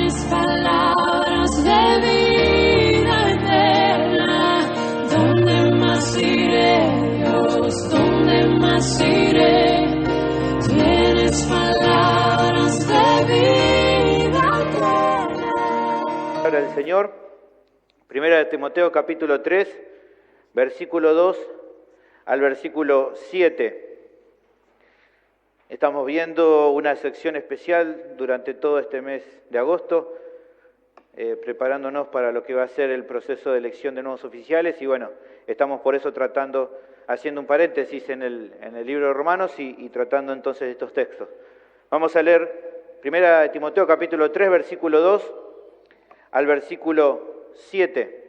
Tienes palabras de vida eterna. ¿Dónde más iré, Dios? ¿Dónde más iré? Tienes palabras de vida eterna. Palabra del Señor, primera de Timoteo capítulo 3, versículo 2 al versículo 7. Estamos viendo una sección especial durante todo este mes de agosto, preparándonos para lo que va a ser el proceso de elección de nuevos oficiales y bueno, estamos por eso haciendo un paréntesis en el libro de Romanos y tratando entonces estos textos. Vamos a leer primera de Timoteo capítulo 3, versículo 2 al versículo 7.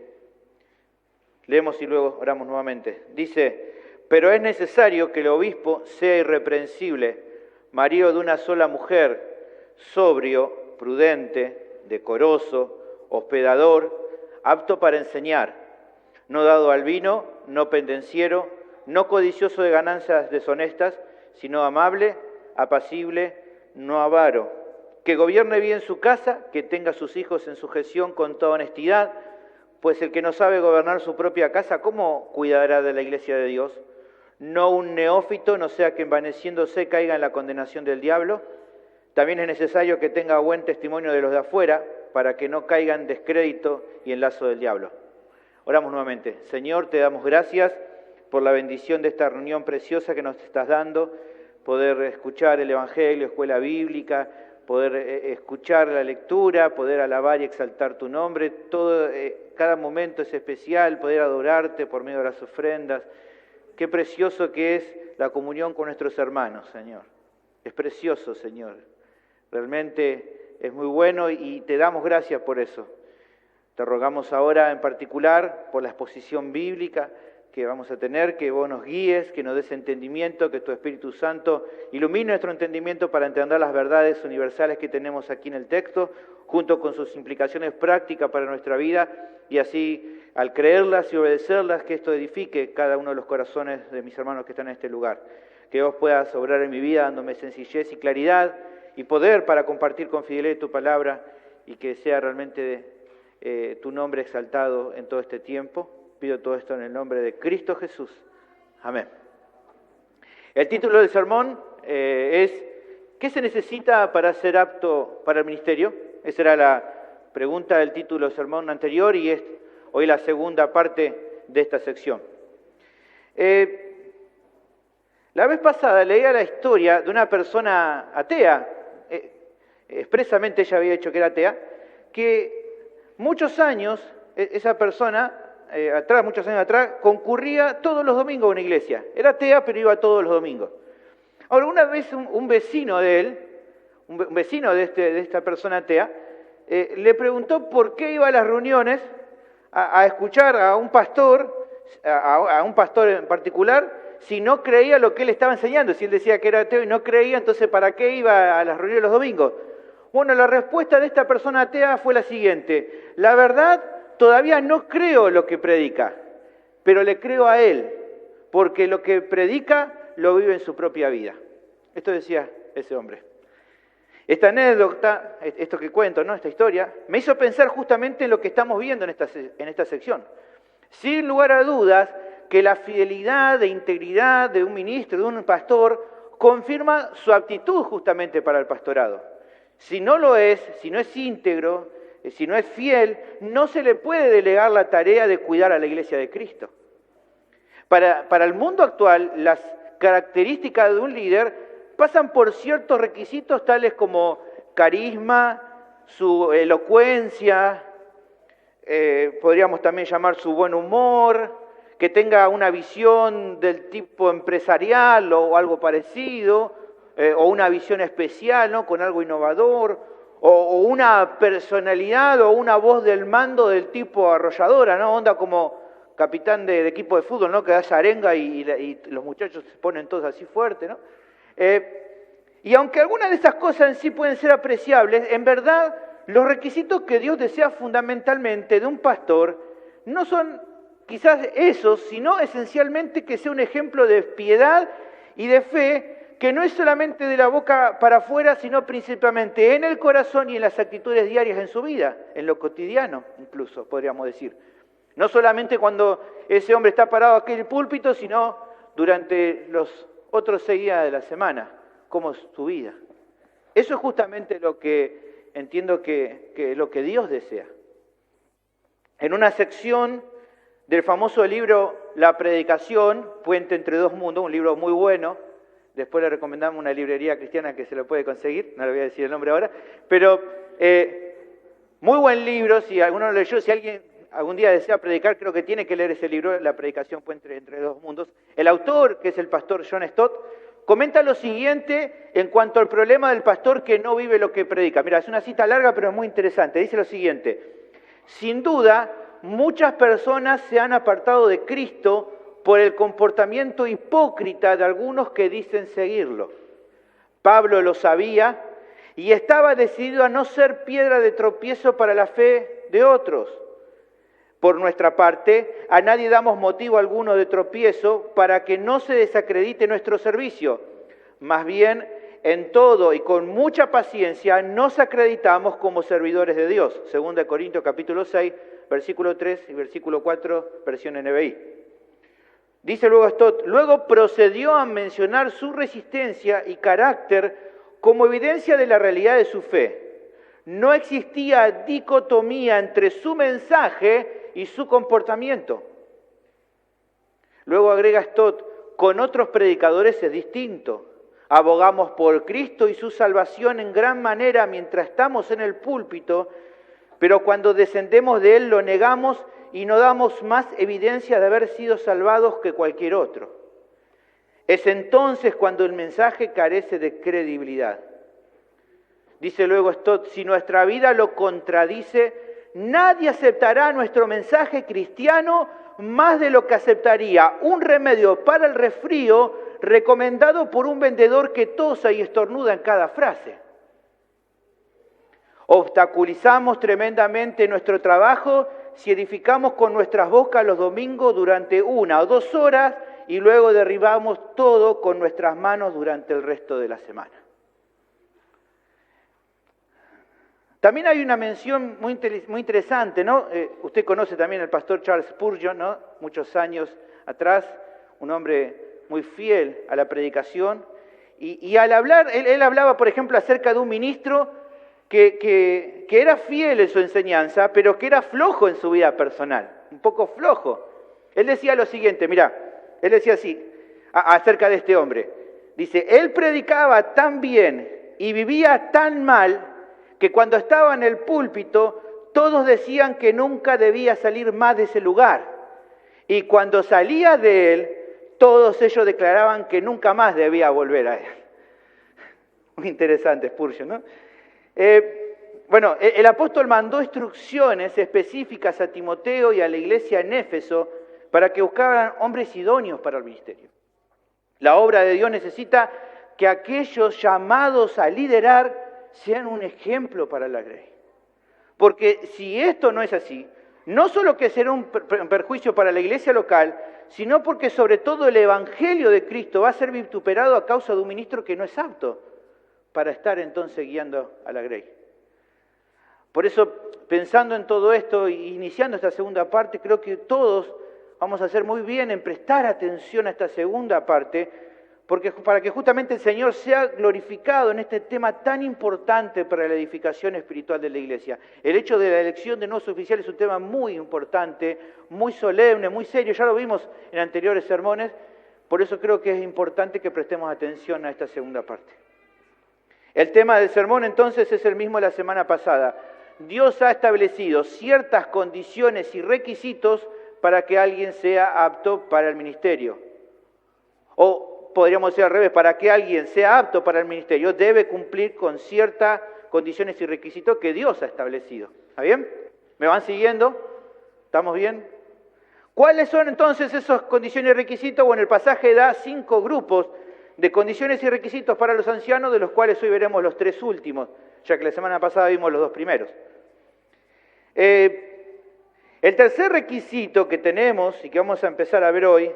Leemos y luego oramos nuevamente. Dice: pero es necesario que el obispo sea irreprensible, marido de una sola mujer, sobrio, prudente, decoroso, hospedador, apto para enseñar, no dado al vino, no pendenciero, no codicioso de ganancias deshonestas, sino amable, apacible, no avaro, que gobierne bien su casa, que tenga a sus hijos en sujeción con toda honestidad, pues el que no sabe gobernar su propia casa, ¿cómo cuidará de la iglesia de Dios? No un neófito, no sea que envaneciéndose caiga en la condenación del diablo. También es necesario que tenga buen testimonio de los de afuera, para que no caiga en descrédito y en lazo del diablo. Oramos nuevamente. Señor, te damos gracias por la bendición de esta reunión preciosa que nos estás dando, poder escuchar el Evangelio, escuela bíblica, poder escuchar la lectura, poder alabar y exaltar tu nombre. Cada momento es especial, poder adorarte por medio de las ofrendas. Qué precioso que es la comunión con nuestros hermanos, Señor. Es precioso, Señor. Realmente es muy bueno y te damos gracias por eso. Te rogamos ahora en particular por la exposición bíblica que vamos a tener, que vos nos guíes, que nos des entendimiento, que tu Espíritu Santo ilumine nuestro entendimiento para entender las verdades universales que tenemos aquí en el texto, junto con sus implicaciones prácticas para nuestra vida, y así, al creerlas y obedecerlas, que esto edifique cada uno de los corazones de mis hermanos que están en este lugar. Que vos puedas obrar en mi vida dándome sencillez y claridad y poder para compartir con fidelidad tu palabra y que sea realmente tu nombre exaltado en todo este tiempo. Pido todo esto en el nombre de Cristo Jesús. Amén. El título del sermón es ¿qué se necesita para ser apto para el ministerio? Esa era la pregunta del título del sermón anterior y es hoy la segunda parte de esta sección. La vez pasada leía la historia de una persona atea, expresamente ella había dicho que era atea, que muchos años, esa persona, muchos años atrás, concurría todos los domingos a una iglesia. Era atea, pero iba todos los domingos. Ahora, una vez un vecino de él, un vecino de esta persona atea, le preguntó por qué iba a las reuniones a escuchar a un pastor en particular, si no creía lo que él estaba enseñando. Si él decía que era ateo y no creía, entonces ¿para qué iba a las reuniones los domingos? Bueno, la respuesta de esta persona atea fue la siguiente: la verdad, todavía no creo lo que predica, pero le creo a él, porque lo que predica lo vive en su propia vida. Esto decía ese hombre. Esta anécdota, esto que cuento, ¿no? Esta historia, me hizo pensar justamente en lo que estamos viendo en esta sección. Sin lugar a dudas, que la fidelidad e integridad de un ministro, de un pastor, confirma su aptitud justamente para el pastorado. Si no lo es, si no es íntegro, si no es fiel, no se le puede delegar la tarea de cuidar a la iglesia de Cristo. Para el mundo actual, las características de un líder pasan por ciertos requisitos tales como carisma, su elocuencia, podríamos también llamar su buen humor, que tenga una visión del tipo empresarial o algo parecido, o una visión especial, ¿no? Con algo innovador, o una personalidad o una voz del mando del tipo arrolladora, ¿no? Onda como capitán de equipo de fútbol, ¿no? Que da esa arenga y los muchachos se ponen todos así fuertes, ¿no? Y aunque algunas de esas cosas en sí pueden ser apreciables, en verdad los requisitos que Dios desea fundamentalmente de un pastor no son quizás esos, sino esencialmente que sea un ejemplo de piedad y de fe que no es solamente de la boca para afuera, sino principalmente en el corazón y en las actitudes diarias en su vida, en lo cotidiano incluso, podríamos decir. No solamente cuando ese hombre está parado aquí en el púlpito, sino durante los otros 6 días de la semana, como es tu vida. Eso es justamente lo que entiendo que lo que Dios desea. En una sección del famoso libro La Predicación, Puente entre dos mundos, un libro muy bueno, después le recomendamos una librería cristiana que se lo puede conseguir, no le voy a decir el nombre ahora, pero muy buen libro, si alguno lo leyó, si alguien algún día desea predicar, creo que tiene que leer ese libro, La Predicación Puente entre dos mundos. El autor, que es el pastor John Stott, comenta lo siguiente en cuanto al problema del pastor que no vive lo que predica. Mira, es una cita larga, pero es muy interesante. Dice lo siguiente: sin duda, muchas personas se han apartado de Cristo por el comportamiento hipócrita de algunos que dicen seguirlo. Pablo lo sabía y estaba decidido a no ser piedra de tropiezo para la fe de otros. Por nuestra parte, a nadie damos motivo alguno de tropiezo para que no se desacredite nuestro servicio. Más bien, en todo y con mucha paciencia nos acreditamos como servidores de Dios. 2 Corintios capítulo 6, versículo 3 y versículo 4, versión NBI. Dice luego Stott, luego procedió a mencionar su resistencia y carácter como evidencia de la realidad de su fe. No existía dicotomía entre su mensaje y su comportamiento. Luego agrega Stott, con otros predicadores es distinto. Abogamos por Cristo y su salvación en gran manera mientras estamos en el púlpito, pero cuando descendemos de Él lo negamos y no damos más evidencia de haber sido salvados que cualquier otro. Es entonces cuando el mensaje carece de credibilidad. Dice luego Stott, si nuestra vida lo contradice, nadie aceptará nuestro mensaje cristiano más de lo que aceptaría un remedio para el resfrío recomendado por un vendedor que tosa y estornuda en cada frase. Obstaculizamos tremendamente nuestro trabajo si edificamos con nuestras bocas los domingos durante 1 o 2 horas y luego derribamos todo con nuestras manos durante el resto de la semana. También hay una mención muy interesante, ¿no? Usted conoce también al pastor Charles Spurgeon, ¿no? Muchos años atrás, un hombre muy fiel a la predicación. Y al hablar, él hablaba, por ejemplo, acerca de un ministro que era fiel en su enseñanza, pero que era flojo en su vida personal, un poco flojo. Él decía lo siguiente, mira, él decía así, acerca de este hombre. Dice, él predicaba tan bien y vivía tan mal que cuando estaba en el púlpito todos decían que nunca debía salir más de ese lugar. Y cuando salía de él, todos ellos declaraban que nunca más debía volver a él. Muy interesante Spurgeon, ¿no? Bueno, el apóstol mandó instrucciones específicas a Timoteo y a la iglesia en Éfeso para que buscaran hombres idóneos para el ministerio. La obra de Dios necesita que aquellos llamados a liderar sean un ejemplo para la grey. Porque si esto no es así, no solo que será un perjuicio para la iglesia local, sino porque sobre todo el evangelio de Cristo va a ser vituperado a causa de un ministro que no es apto para estar entonces guiando a la grey. Por eso, pensando en todo esto e iniciando esta segunda parte, creo que todos vamos a hacer muy bien en prestar atención a esta segunda parte, porque para que justamente el Señor sea glorificado en este tema tan importante para la edificación espiritual de la iglesia. El hecho de la elección de nuevos oficiales es un tema muy importante, muy solemne, muy serio, ya lo vimos en anteriores sermones, por eso creo que es importante que prestemos atención a esta segunda parte. El tema del sermón entonces es el mismo de la semana pasada. Dios ha establecido ciertas condiciones y requisitos para que alguien sea apto para el ministerio. O podríamos decir al revés, para que alguien sea apto para el ministerio debe cumplir con ciertas condiciones y requisitos que Dios ha establecido. ¿Está bien? ¿Me van siguiendo? ¿Estamos bien? ¿Cuáles son entonces esas condiciones y requisitos? Bueno, el pasaje da 5 grupos de condiciones y requisitos para los ancianos, de los cuales hoy veremos los 3 últimos, ya que la semana pasada vimos los 2 primeros. El tercer requisito que tenemos y que vamos a empezar a ver hoy,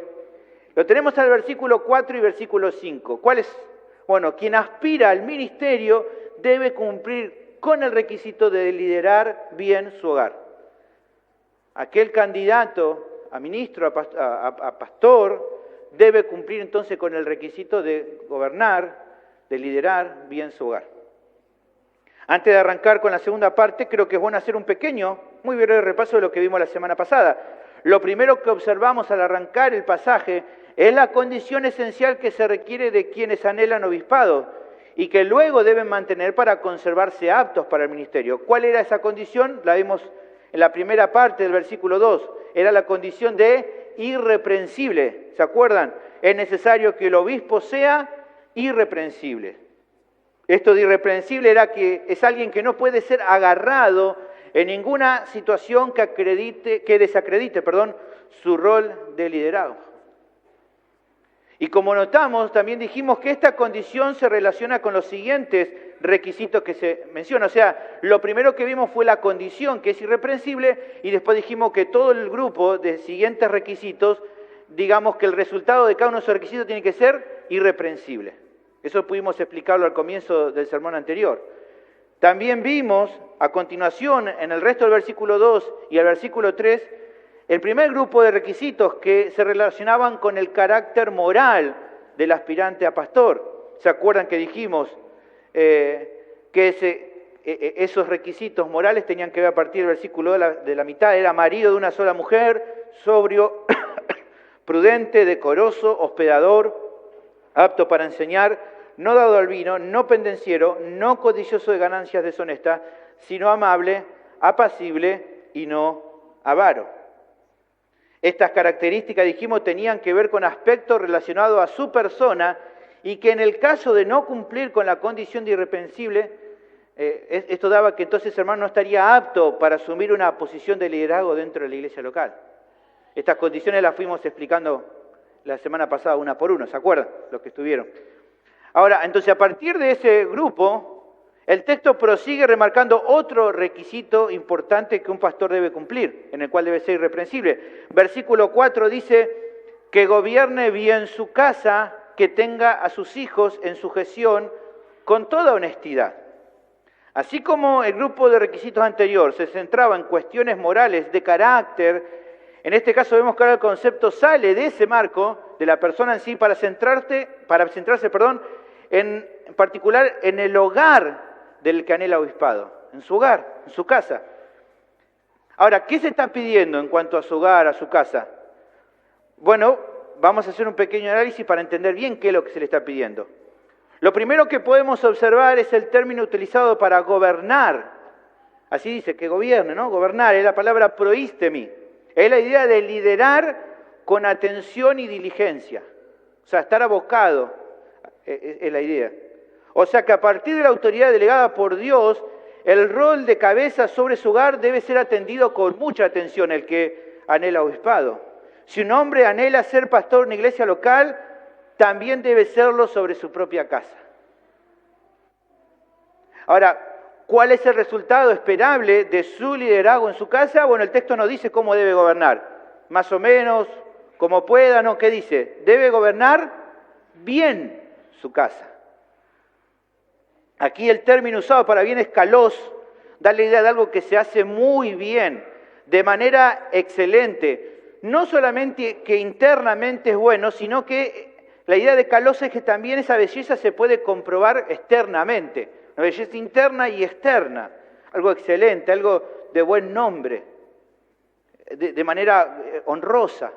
lo tenemos en el versículo 4 y versículo 5. ¿Cuál es? Bueno, quien aspira al ministerio debe cumplir con el requisito de liderar bien su hogar. Aquel candidato a ministro, a pastor, debe cumplir entonces con el requisito de gobernar, de liderar bien su hogar. Antes de arrancar con la segunda parte, creo que es bueno hacer un pequeño, muy breve repaso de lo que vimos la semana pasada. Lo primero que observamos al arrancar el pasaje es la condición esencial que se requiere de quienes anhelan obispado y que luego deben mantener para conservarse aptos para el ministerio. ¿Cuál era esa condición? La vimos en la primera parte del versículo 2. Era la condición de irreprensible. ¿Se acuerdan? Es necesario que el obispo sea irreprensible. Esto de irreprensible era que es alguien que no puede ser agarrado en ninguna situación que desacredite su rol de liderazgo. Y como notamos, también dijimos que esta condición se relaciona con los siguientes requisitos que se mencionan. O sea, lo primero que vimos fue la condición, que es irreprensible, y después dijimos que todo el grupo de siguientes requisitos, digamos que el resultado de cada uno de esos requisitos tiene que ser irreprensible. Eso pudimos explicarlo al comienzo del sermón anterior. También vimos, a continuación, en el resto del versículo 2 y el versículo 3, el primer grupo de requisitos que se relacionaban con el carácter moral del aspirante a pastor. ¿Se acuerdan que dijimos esos requisitos morales tenían que ver a partir del versículo de la mitad? Era marido de una sola mujer, sobrio, prudente, decoroso, hospedador, apto para enseñar, no dado al vino, no pendenciero, no codicioso de ganancias deshonestas, sino amable, apacible y no avaro. Estas características, dijimos, tenían que ver con aspectos relacionados a su persona y que en el caso de no cumplir con la condición de irreprensible, esto daba que entonces el hermano no estaría apto para asumir una posición de liderazgo dentro de la iglesia local. Estas condiciones las fuimos explicando la semana pasada una por una, ¿se acuerdan? Los que estuvieron. Ahora, entonces a partir de ese grupo, el texto prosigue remarcando otro requisito importante que un pastor debe cumplir, en el cual debe ser irreprensible. Versículo 4 dice que gobierne bien su casa, que tenga a sus hijos en sujeción con toda honestidad. Así como el grupo de requisitos anterior se centraba en cuestiones morales de carácter, en este caso vemos que ahora el concepto sale de ese marco de la persona en sí para centrarse, en particular en el hogar del que anhela obispado, en su hogar, en su casa. Ahora, ¿qué se está pidiendo en cuanto a su hogar, a su casa? Bueno, vamos a hacer un pequeño análisis para entender bien qué es lo que se le está pidiendo. Lo primero que podemos observar es el término utilizado para gobernar. Así dice, que gobierne, ¿no? Gobernar es la palabra proistemi. Es la idea de liderar con atención y diligencia. O sea, estar abocado es la idea. O sea que a partir de la autoridad delegada por Dios, el rol de cabeza sobre su hogar debe ser atendido con mucha atención, el que anhela obispado. Si un hombre anhela ser pastor en una iglesia local, también debe serlo sobre su propia casa. Ahora, ¿cuál es el resultado esperable de su liderazgo en su casa? Bueno, el texto nos dice cómo debe gobernar. Más o menos, como pueda, ¿no? ¿Qué dice? Debe gobernar bien su casa. Aquí el término usado para bien es kalos, da la idea de algo que se hace muy bien, de manera excelente. No solamente que internamente es bueno, sino que la idea de kalos es que también esa belleza se puede comprobar externamente. Una belleza interna y externa, algo excelente, algo de buen nombre, de manera honrosa.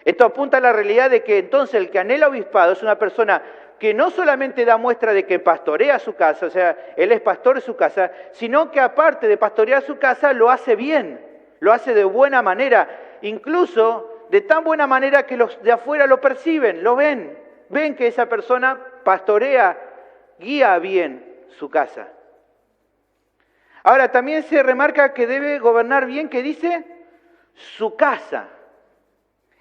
Esto apunta a la realidad de que entonces el que anhela obispado es una persona que no solamente da muestra de que pastorea su casa, o sea, él es pastor de su casa, sino que aparte de pastorear su casa lo hace bien, lo hace de buena manera, incluso de tan buena manera que los de afuera lo perciben, lo ven que esa persona pastorea, guía bien su casa. Ahora, también se remarca que debe gobernar bien, ¿qué dice? Su casa.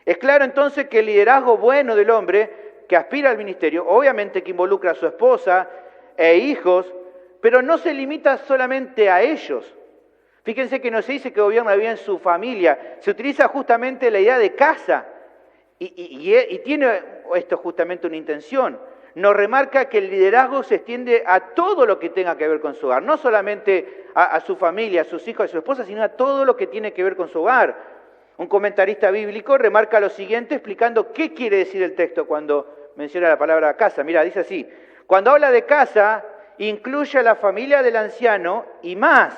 Es claro entonces que el liderazgo bueno del hombre que aspira al ministerio, obviamente que involucra a su esposa e hijos, pero no se limita solamente a ellos. Fíjense que no se dice que gobierna bien su familia, se utiliza justamente la idea de casa y tiene esto justamente una intención. nos remarca que el liderazgo se extiende a todo lo que tenga que ver con su hogar, no solamente a su familia, a sus hijos, a su esposa, sino a todo lo que tiene que ver con su hogar. Un comentarista bíblico remarca lo siguiente explicando qué quiere decir el texto cuando menciona la palabra casa. Mira, dice así: cuando habla de casa, incluye a la familia del anciano y más,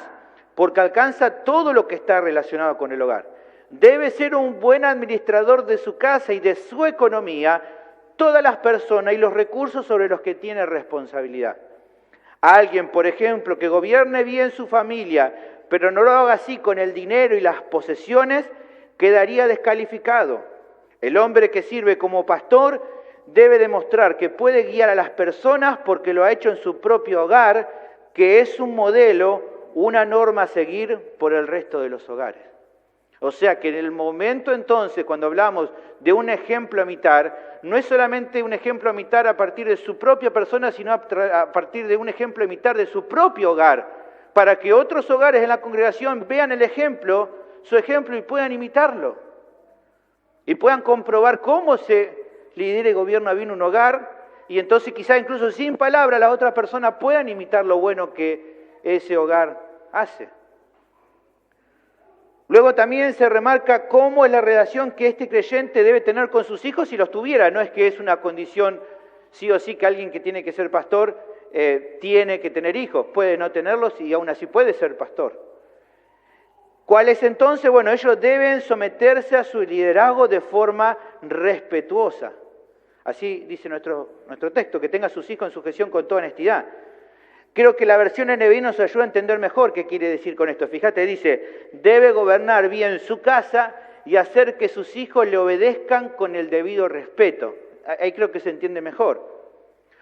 porque alcanza todo lo que está relacionado con el hogar. Debe ser un buen administrador de su casa y de su economía, todas las personas y los recursos sobre los que tiene responsabilidad. Alguien, por ejemplo, que gobierne bien su familia, pero no lo haga así con el dinero y las posesiones, quedaría descalificado. El hombre que sirve como pastor debe demostrar que puede guiar a las personas porque lo ha hecho en su propio hogar, que es un modelo, una norma a seguir por el resto de los hogares. O sea que en el momento entonces, cuando hablamos de un ejemplo a imitar, no es solamente un ejemplo a imitar a partir de su propia persona, sino a partir de un ejemplo a imitar de su propio hogar, para que otros hogares en la congregación vean el ejemplo, su ejemplo, y puedan imitarlo. Y puedan comprobar cómo se lidera y gobierna bien un hogar, y entonces quizá incluso sin palabras las otras personas puedan imitar lo bueno que ese hogar hace. Luego también se remarca cómo es la relación que este creyente debe tener con sus hijos si los tuviera. No es que es una condición sí o sí que alguien que tiene que ser pastor tiene que tener hijos. Puede no tenerlos y aún así puede ser pastor. ¿Cuál es entonces? Bueno, ellos deben someterse a su liderazgo de forma respetuosa. Así dice nuestro texto, que tenga a sus hijos en sujeción con toda honestidad. Creo que la versión NBI nos ayuda a entender mejor qué quiere decir con esto. Fíjate, dice, debe gobernar bien su casa y hacer que sus hijos le obedezcan con el debido respeto. Ahí creo que se entiende mejor.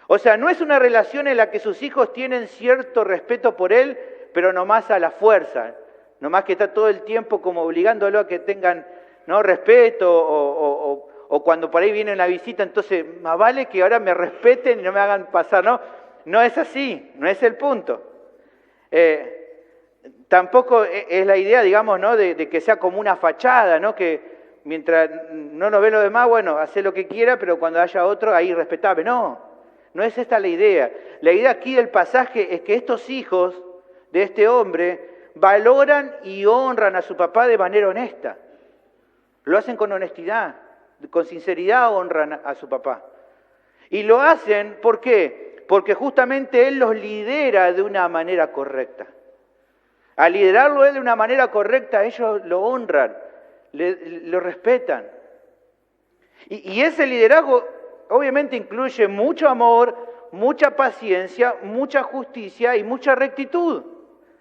O sea, no es una relación en la que sus hijos tienen cierto respeto por él, pero nomás a la fuerza. Nomás que está todo el tiempo como obligándolo a que tengan, ¿no?, respeto o cuando por ahí viene una visita, entonces más vale que ahora me respeten y no me hagan pasar, ¿no? No es así, no es el punto. Tampoco es la idea, digamos, ¿no?, de que sea como una fachada, ¿no?, que mientras no nos ve lo demás, bueno, hace lo que quiera, pero cuando haya otro, ahí respetable. No es esta la idea. La idea aquí del pasaje es que estos hijos de este hombre valoran y honran a su papá de manera honesta. Lo hacen con honestidad, con sinceridad honran a su papá. Y lo hacen, ¿por qué? Porque justamente él los lidera de una manera correcta. Al liderarlo él de una manera correcta, ellos lo honran, lo respetan. Y ese liderazgo obviamente incluye mucho amor, mucha paciencia, mucha justicia y mucha rectitud.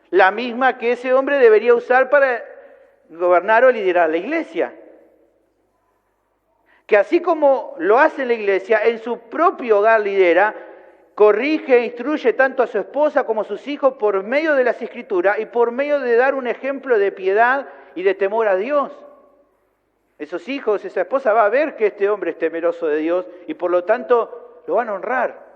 La misma que ese hombre debería usar para gobernar o liderar la iglesia. Que así como lo hace la iglesia, en su propio hogar lidera, corrige e instruye tanto a su esposa como a sus hijos por medio de las Escrituras y por medio de dar un ejemplo de piedad y de temor a Dios. Esos hijos, esa esposa va a ver que este hombre es temeroso de Dios y por lo tanto lo van a honrar.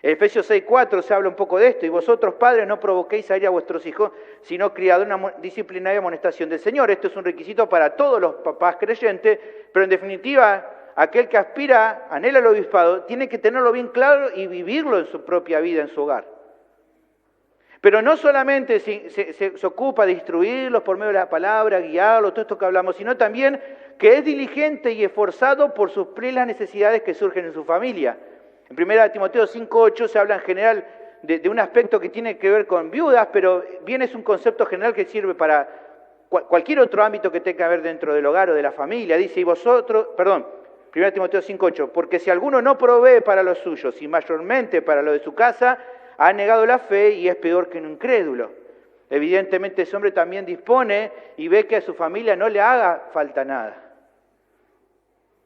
En Efesios 6:4 se habla un poco de esto. Y vosotros, padres, no provoquéis a ira a vuestros hijos, sino criad una disciplinaria amonestación del Señor. Esto es un requisito para todos los papás creyentes, pero en definitiva, aquel que aspira, anhela el obispado, tiene que tenerlo bien claro y vivirlo en su propia vida, en su hogar. Pero no solamente se ocupa de instruirlos por medio de la palabra, guiarlos, todo esto que hablamos, sino también que es diligente y esforzado por suplir las necesidades que surgen en su familia. En 1 Timoteo 5:8 se habla en general de un aspecto que tiene que ver con viudas, pero bien es un concepto general que sirve para cualquier otro ámbito que tenga que ver dentro del hogar o de la familia. Dice, 1 Timoteo 5:8, porque si alguno no provee para los suyos y mayormente para lo de su casa, ha negado la fe y es peor que un incrédulo. Evidentemente ese hombre también dispone y ve que a su familia no le haga falta nada.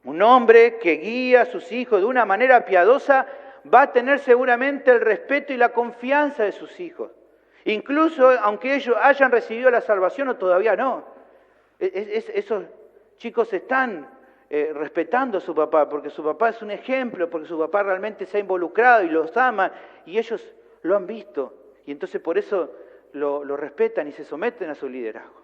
Un hombre que guía a sus hijos de una manera piadosa va a tener seguramente el respeto y la confianza de sus hijos. Incluso aunque ellos hayan recibido la salvación o todavía no. Esos chicos están respetando a su papá, porque su papá es un ejemplo, porque su papá realmente se ha involucrado y los ama, y ellos lo han visto. Y entonces por eso lo respetan y se someten a su liderazgo.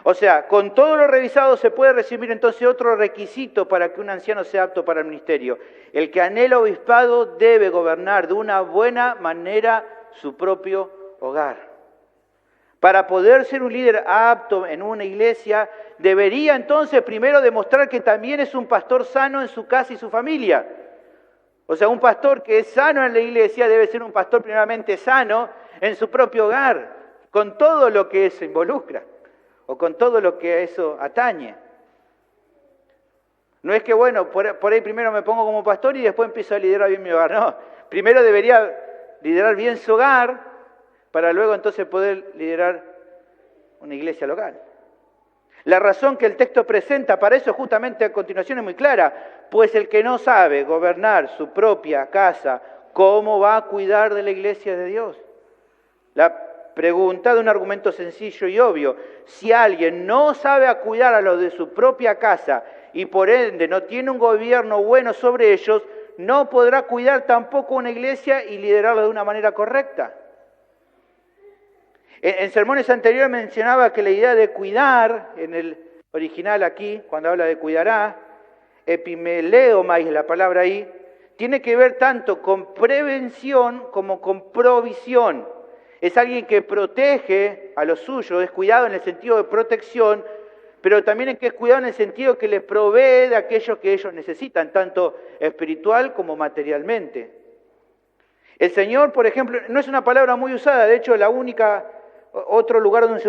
O sea, con todo lo revisado se puede recibir entonces otro requisito para que un anciano sea apto para el ministerio. El que anhela obispado debe gobernar de una buena manera su propio hogar. Para poder ser un líder apto en una iglesia, debería entonces primero demostrar que también es un pastor sano en su casa y su familia. O sea, un pastor que es sano en la iglesia debe ser un pastor primeramente sano en su propio hogar, con todo lo que eso involucra, o con todo lo que a eso atañe. No es que, bueno, por ahí primero me pongo como pastor y después empiezo a liderar bien mi hogar. No, primero debería liderar bien su hogar para luego entonces poder liderar una iglesia local. La razón que el texto presenta para eso justamente a continuación es muy clara, pues el que no sabe gobernar su propia casa, ¿cómo va a cuidar de la iglesia de Dios? La pregunta de un argumento sencillo y obvio, si alguien no sabe a cuidar a los de su propia casa y por ende no tiene un gobierno bueno sobre ellos, no podrá cuidar tampoco una iglesia y liderarla de una manera correcta. En sermones anteriores mencionaba que la idea de cuidar, en el original aquí, cuando habla de cuidará, epimeleoma es la palabra ahí, tiene que ver tanto con prevención como con provisión. Es alguien que protege a los suyos, es cuidado en el sentido de protección, pero también es que es cuidado en el sentido que les provee de aquello que ellos necesitan, tanto espiritual como materialmente. El Señor, por ejemplo, no es una palabra muy usada, de hecho otro lugar donde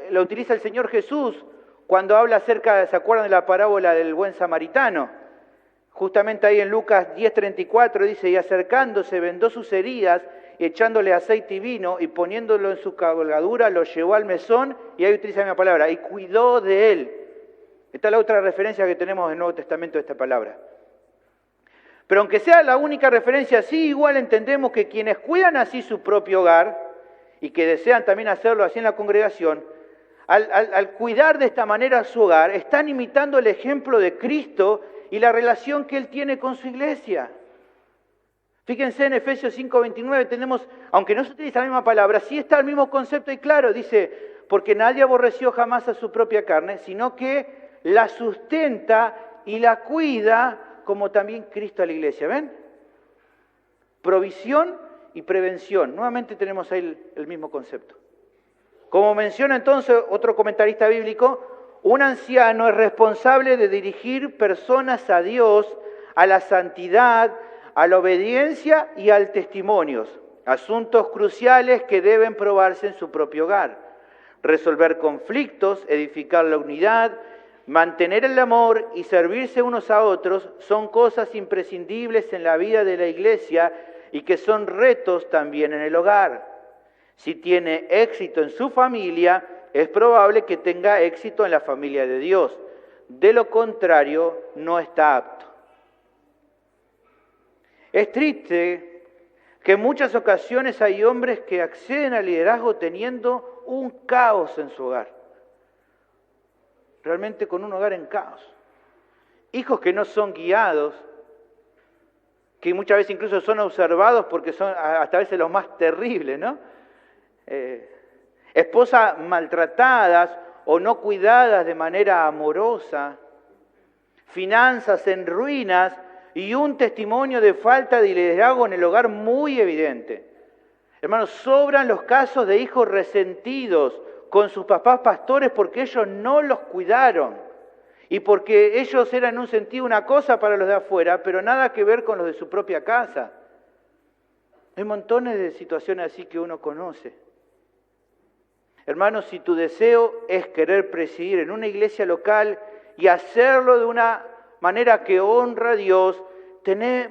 lo utiliza el Señor Jesús cuando habla acerca, ¿se acuerdan de la parábola del buen samaritano? Justamente ahí en Lucas 10:34 dice, y acercándose vendó sus heridas, y echándole aceite y vino, y poniéndolo en su cabalgadura, lo llevó al mesón, y ahí utiliza la misma palabra, y cuidó de él. Esta es la otra referencia que tenemos en el Nuevo Testamento de esta palabra. Pero aunque sea la única referencia, sí igual entendemos que quienes cuidan así su propio hogar, y que desean también hacerlo así en la congregación, al cuidar de esta manera su hogar, están imitando el ejemplo de Cristo y la relación que Él tiene con su iglesia. Fíjense en Efesios 5:29 tenemos, aunque no se utiliza la misma palabra, sí está el mismo concepto y claro, dice, porque nadie aborreció jamás a su propia carne, sino que la sustenta y la cuida como también Cristo a la iglesia. ¿Ven? Provisión y prevención. Nuevamente tenemos ahí el mismo concepto. Como menciona entonces otro comentarista bíblico, un anciano es responsable de dirigir personas a Dios, a la santidad, a la obediencia y al testimonio, asuntos cruciales que deben probarse en su propio hogar. Resolver conflictos, edificar la unidad, mantener el amor y servirse unos a otros son cosas imprescindibles en la vida de la iglesia y que son retos también en el hogar. Si tiene éxito en su familia, es probable que tenga éxito en la familia de Dios. De lo contrario, no está apto. Es triste que en muchas ocasiones hay hombres que acceden al liderazgo teniendo un caos en su hogar. Realmente con un hogar en caos. Hijos que no son guiados, que muchas veces incluso son observados porque son hasta a veces los más terribles, ¿no? Esposas maltratadas o no cuidadas de manera amorosa, finanzas en ruinas y un testimonio de falta de liderazgo en el hogar muy evidente. Hermanos, sobran los casos de hijos resentidos con sus papás pastores porque ellos no los cuidaron y porque ellos eran en un sentido una cosa para los de afuera, pero nada que ver con los de su propia casa. Hay montones de situaciones así que uno conoce. Hermanos, si tu deseo es querer presidir en una iglesia local y hacerlo de una manera que honra a Dios, tené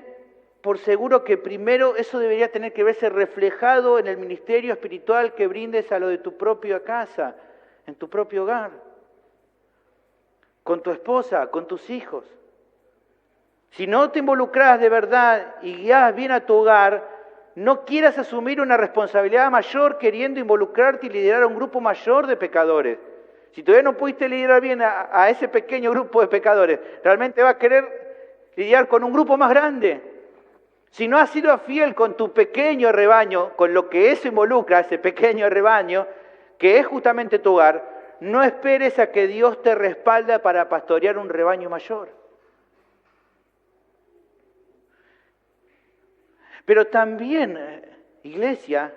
por seguro que primero eso debería tener que verse reflejado en el ministerio espiritual que brindes a lo de tu propia casa, en tu propio hogar, con tu esposa, con tus hijos. Si no te involucras de verdad y guías bien a tu hogar, no quieras asumir una responsabilidad mayor queriendo involucrarte y liderar a un grupo mayor de pecadores. Si todavía no pudiste liderar bien a ese pequeño grupo de pecadores, realmente vas a querer lidiar con un grupo más grande. Si no has sido fiel con tu pequeño rebaño, con lo que eso involucra, ese pequeño rebaño, que es justamente tu hogar, no esperes a que Dios te respalde para pastorear un rebaño mayor. Pero también, iglesia,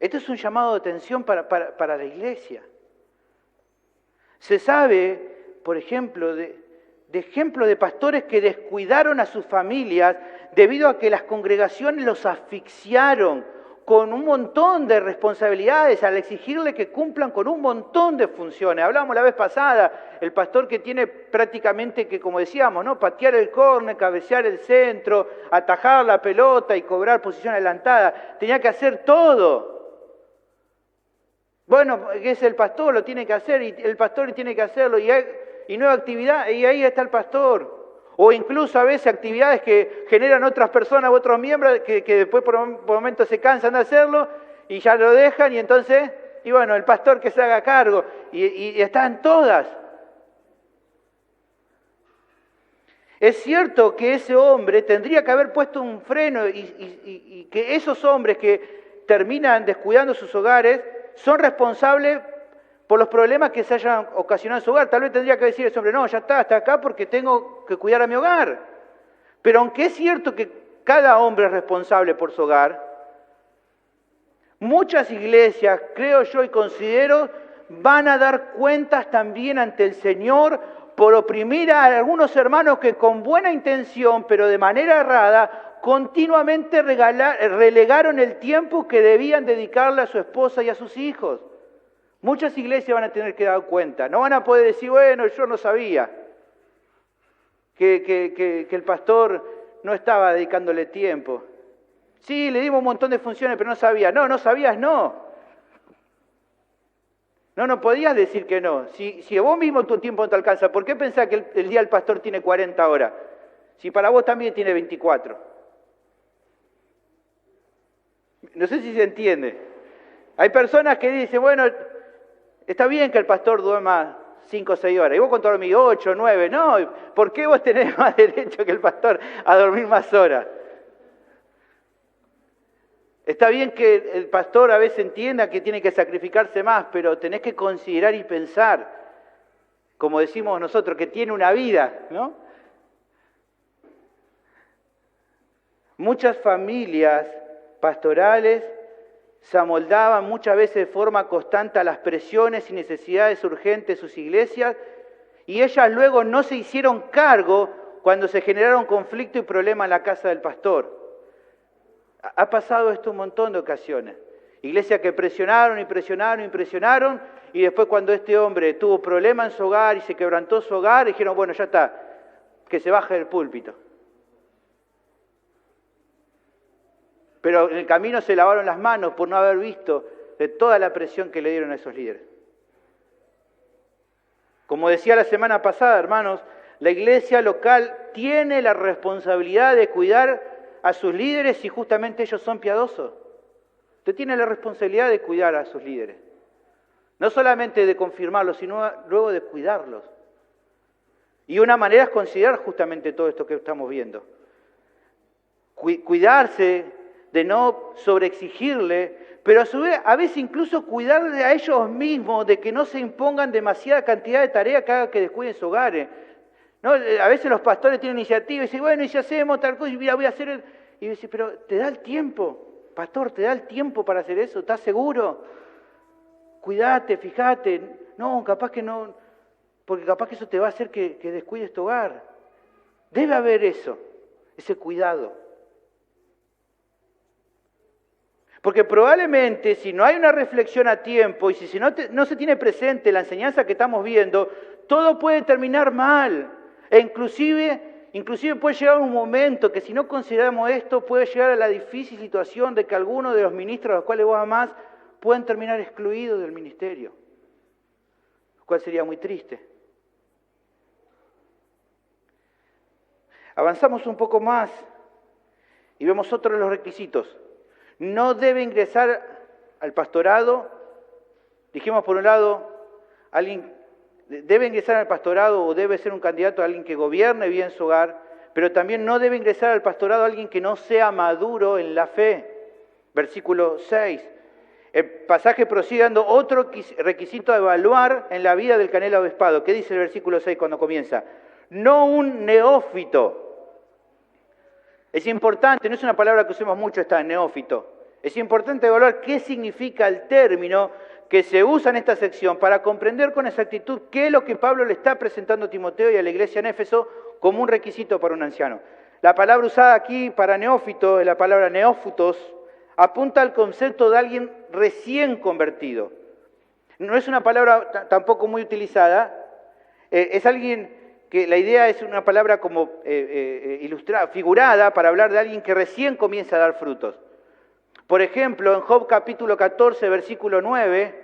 esto es un llamado de atención para la iglesia. Se sabe, por ejemplo, de ejemplos de pastores que descuidaron a sus familias debido a que las congregaciones los asfixiaron con un montón de responsabilidades al exigirle que cumplan con un montón de funciones. Hablábamos la vez pasada, el pastor que tiene prácticamente que, como decíamos, ¿no?, patear el córner, cabecear el centro, atajar la pelota y cobrar posición adelantada, tenía que hacer todo. Bueno, es el pastor, lo tiene que hacer, y el pastor tiene que hacerlo, y nueva actividad, y ahí está el pastor. O incluso a veces actividades que generan otras personas u otros miembros que después por momentos se cansan de hacerlo y ya lo dejan, y entonces, y bueno, el pastor que se haga cargo, y están todas. Es cierto que ese hombre tendría que haber puesto un freno y que esos hombres que terminan descuidando sus hogares son responsables por los problemas que se hayan ocasionado en su hogar. Tal vez tendría que decir ese hombre, no, ya está, hasta acá porque tengo que cuidar a mi hogar. Pero aunque es cierto que cada hombre es responsable por su hogar, muchas iglesias, creo yo y considero, van a dar cuentas también ante el Señor por oprimir a algunos hermanos que con buena intención, pero de manera errada, continuamente relegaron el tiempo que debían dedicarle a su esposa y a sus hijos. Muchas iglesias van a tener que dar cuenta, no van a poder decir, bueno, yo no sabía que el pastor no estaba dedicándole tiempo. Sí, le dimos un montón de funciones, pero no sabía. No sabías, no. No podías decir que no. Si a vos mismo tu tiempo no te alcanza, ¿por qué pensás que el día del pastor tiene 40 horas? Si para vos también tiene 24. No sé si se entiende. Hay personas que dicen, bueno, está bien que el pastor duerma 5 o 6 horas. Y vos cuánto dormís, 8, 9. No, ¿por qué vos tenés más derecho que el pastor a dormir más horas? Está bien que el pastor a veces entienda que tiene que sacrificarse más, pero tenés que considerar y pensar, como decimos nosotros, que tiene una vida, ¿no? Muchas familias pastorales se amoldaban muchas veces de forma constante a las presiones y necesidades urgentes de sus iglesias, y ellas luego no se hicieron cargo cuando se generaron conflictos y problemas en la casa del pastor. Ha pasado esto un montón de ocasiones. Iglesias que presionaron, y después cuando este hombre tuvo problemas en su hogar y se quebrantó su hogar, dijeron, bueno, ya está, que se baje del púlpito. Pero en el camino se lavaron las manos por no haber visto de toda la presión que le dieron a esos líderes. Como decía la semana pasada, hermanos, la iglesia local tiene la responsabilidad de cuidar a sus líderes si justamente ellos son piadosos. Usted tiene la responsabilidad de cuidar a sus líderes. No solamente de confirmarlos, sino luego de cuidarlos. Y una manera es considerar justamente todo esto que estamos viendo. Cuidarse de no sobreexigirle, pero a su vez, a veces incluso cuidarle a ellos mismos de que no se impongan demasiada cantidad de tareas que haga que descuiden sus hogares. ¿No? A veces los pastores tienen iniciativa y dicen, bueno, y si hacemos tal cosa, y mira, voy a hacer... Y dice, pero ¿te da el tiempo? Pastor, ¿te da el tiempo para hacer eso? ¿Estás seguro? Cuídate, fíjate. No, capaz que no, porque capaz que eso te va a hacer que descuides tu hogar. Debe haber eso, ese cuidado. Porque probablemente si no hay una reflexión a tiempo y si no se tiene presente la enseñanza que estamos viendo, todo puede terminar mal. E inclusive puede llegar un momento que si no consideramos esto, puede llegar a la difícil situación de que algunos de los ministros a los cuales vos amás puedan terminar excluidos del ministerio, lo cual sería muy triste. Avanzamos un poco más y vemos otro de los requisitos. No debe ingresar al pastorado, dijimos por un lado, alguien debe ingresar al pastorado o debe ser un candidato a alguien que gobierne bien su hogar, pero también no debe ingresar al pastorado alguien que no sea maduro en la fe. Versículo 6. El pasaje prosigue dando otro requisito a evaluar en la vida del canela obispado. ¿Qué dice el versículo 6 cuando comienza? No un neófito. Es importante, no es una palabra que usemos mucho esta, neófito. Es importante evaluar qué significa el término que se usa en esta sección para comprender con exactitud qué es lo que Pablo le está presentando a Timoteo y a la iglesia en Éfeso como un requisito para un anciano. La palabra usada aquí para neófito es la palabra neófutos, apunta al concepto de alguien recién convertido. No es una palabra tampoco muy utilizada, es alguien que la idea es una palabra como ilustrada, figurada, para hablar de alguien que recién comienza a dar frutos. Por ejemplo, en Job capítulo 14, versículo 9,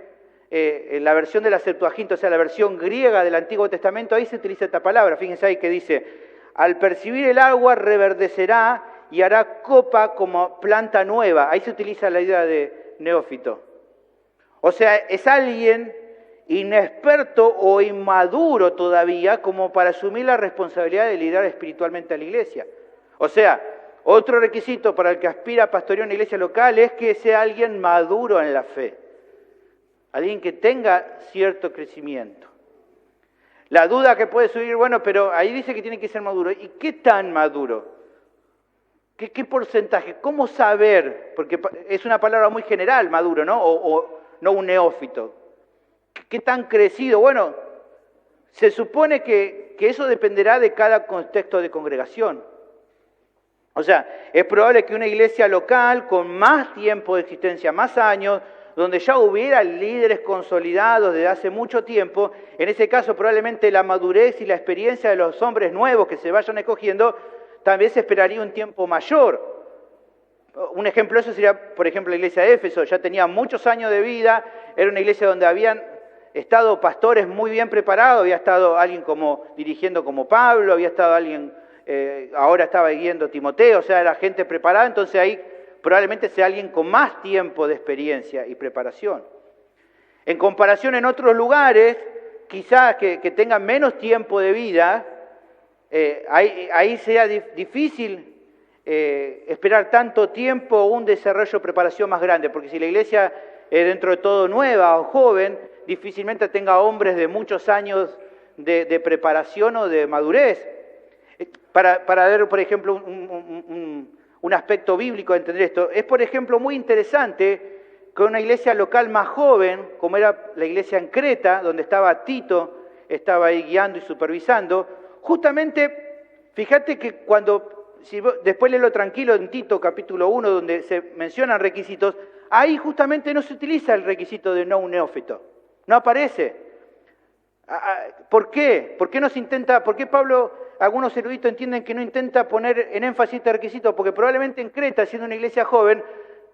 en la versión de la Septuaginta, o sea, la versión griega del Antiguo Testamento, ahí se utiliza esta palabra. Fíjense ahí que dice, al percibir el agua reverdecerá y hará copa como planta nueva. Ahí se utiliza la idea de neófito. O sea, es alguien inexperto o inmaduro todavía como para asumir la responsabilidad de liderar espiritualmente a la iglesia. O sea, otro requisito para el que aspira a pastorear una iglesia local es que sea alguien maduro en la fe. Alguien que tenga cierto crecimiento. La duda que puede subir, bueno, pero ahí dice que tiene que ser maduro. ¿Y qué tan maduro? ¿Qué porcentaje? ¿Cómo saber? Porque es una palabra muy general, maduro, ¿no? O no un neófito. ¿Qué tan crecido? Bueno, se supone que eso dependerá de cada contexto de congregación. O sea, es probable que una iglesia local con más tiempo de existencia, más años, donde ya hubiera líderes consolidados desde hace mucho tiempo, en ese caso probablemente la madurez y la experiencia de los hombres nuevos que se vayan escogiendo, también se esperaría un tiempo mayor. Un ejemplo de eso sería, por ejemplo, la iglesia de Éfeso. Ya tenía muchos años de vida, era una iglesia donde habían estado pastores muy bien preparados, había estado alguien dirigiendo como Pablo, había estado alguien, ahora estaba guiando Timoteo, o sea, era gente preparada, entonces ahí probablemente sea alguien con más tiempo de experiencia y preparación. En comparación en otros lugares, quizás que tengan menos tiempo de vida, ahí sea difícil esperar tanto tiempo o un desarrollo o preparación más grande, porque si la iglesia es dentro de todo nueva o joven, difícilmente tenga hombres de muchos años de preparación o de madurez. Para ver, por ejemplo, un aspecto bíblico de entender esto, es, por ejemplo, muy interesante que una iglesia local más joven, como era la iglesia en Creta, donde estaba Tito, estaba ahí guiando y supervisando, justamente, fíjate que después léelo tranquilo en Tito capítulo 1, donde se mencionan requisitos, ahí justamente no se utiliza el requisito de no un neófito, no aparece. ¿Por qué? ¿Por qué Pablo, algunos eruditos entienden que no intenta poner en énfasis este requisito? Porque probablemente en Creta, siendo una iglesia joven,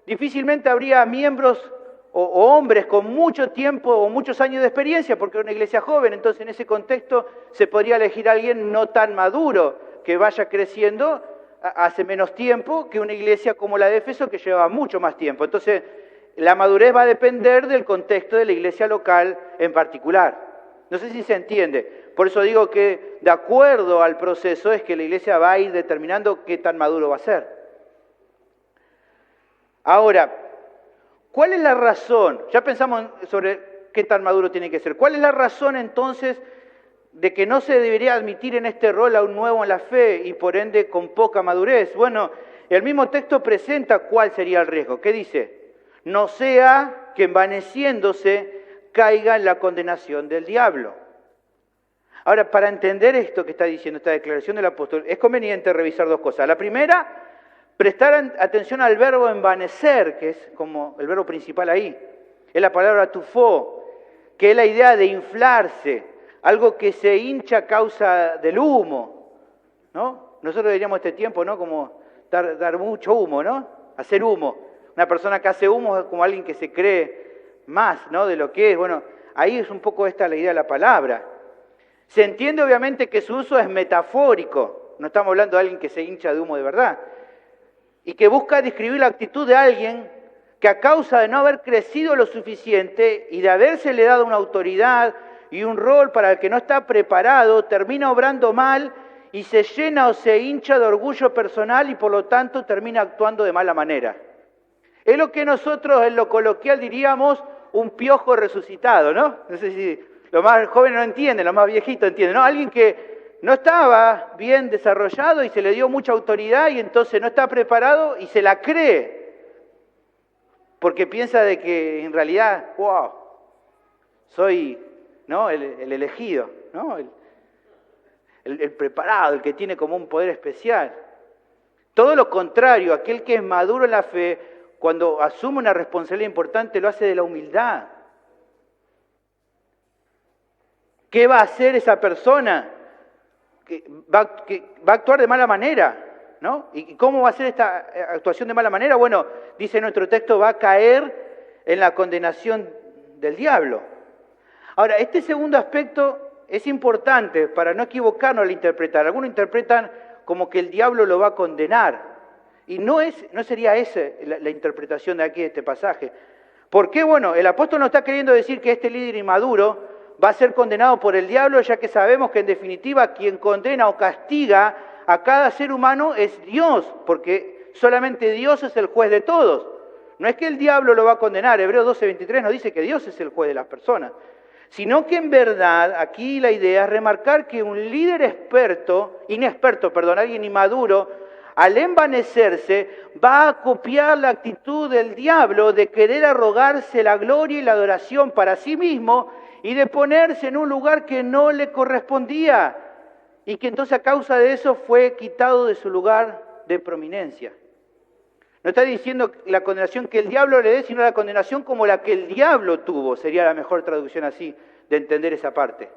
difícilmente habría miembros o hombres con mucho tiempo o muchos años de experiencia, porque era una iglesia joven, entonces en ese contexto se podría elegir a alguien no tan maduro, que vaya creciendo hace menos tiempo que una iglesia como la de Éfeso, que lleva mucho más tiempo. Entonces, la madurez va a depender del contexto de la iglesia local en particular. No sé si se entiende. Por eso digo que de acuerdo al proceso es que la iglesia va a ir determinando qué tan maduro va a ser. Ahora, ¿cuál es la razón? Ya pensamos sobre qué tan maduro tiene que ser. ¿Cuál es la razón entonces de que no se debería admitir en este rol a un nuevo en la fe y por ende con poca madurez? Bueno, el mismo texto presenta cuál sería el riesgo. ¿Qué dice? No sea que envaneciéndose caiga en la condenación del diablo. Ahora, para entender esto que está diciendo esta declaración del apóstol, es conveniente revisar dos cosas. La primera, prestar atención al verbo envanecer, que es como el verbo principal ahí. Es la palabra tufó, que es la idea de inflarse, algo que se hincha a causa del humo, ¿no? Nosotros diríamos este tiempo, ¿no? Como dar mucho humo, ¿no? Hacer humo. Una persona que hace humo es como alguien que se cree más, ¿no? De lo que es. Bueno, ahí es un poco esta la idea de la palabra. Se entiende obviamente que su uso es metafórico, no estamos hablando de alguien que se hincha de humo de verdad, y que busca describir la actitud de alguien que a causa de no haber crecido lo suficiente y de habérsele dado una autoridad y un rol para el que no está preparado, termina obrando mal y se llena o se hincha de orgullo personal y por lo tanto termina actuando de mala manera. Es lo que nosotros en lo coloquial diríamos un piojo resucitado, ¿no? No sé si los más jóvenes no entienden, los más viejitos entienden, ¿no? Alguien que no estaba bien desarrollado y se le dio mucha autoridad y entonces no está preparado y se la cree. Porque piensa de que en realidad, wow, soy, ¿no?, el elegido, ¿no? El preparado, el que tiene como un poder especial. Todo lo contrario, aquel que es maduro en la fe, cuando asume una responsabilidad importante, lo hace de la humildad. ¿Qué va a hacer esa persona? Que va a actuar de mala manera, ¿no? ¿Y cómo va a ser esta actuación de mala manera? Bueno, dice nuestro texto, va a caer en la condenación del diablo. Ahora, este segundo aspecto es importante para no equivocarnos al interpretar. Algunos interpretan como que el diablo lo va a condenar. Y no sería esa la interpretación de aquí de este pasaje. ¿Por qué? Bueno, el apóstol no está queriendo decir que este líder inmaduro va a ser condenado por el diablo, ya que sabemos que en definitiva quien condena o castiga a cada ser humano es Dios, porque solamente Dios es el juez de todos. No es que el diablo lo va a condenar, Hebreos 12:23 nos dice que Dios es el juez de las personas, sino que en verdad aquí la idea es remarcar que un líder inexperto, alguien inmaduro, al envanecerse, va a copiar la actitud del diablo de querer arrogarse la gloria y la adoración para sí mismo y de ponerse en un lugar que no le correspondía y que entonces a causa de eso fue quitado de su lugar de prominencia. No está diciendo la condenación que el diablo le dé, sino la condenación como la que el diablo tuvo, sería la mejor traducción así de entender esa parte.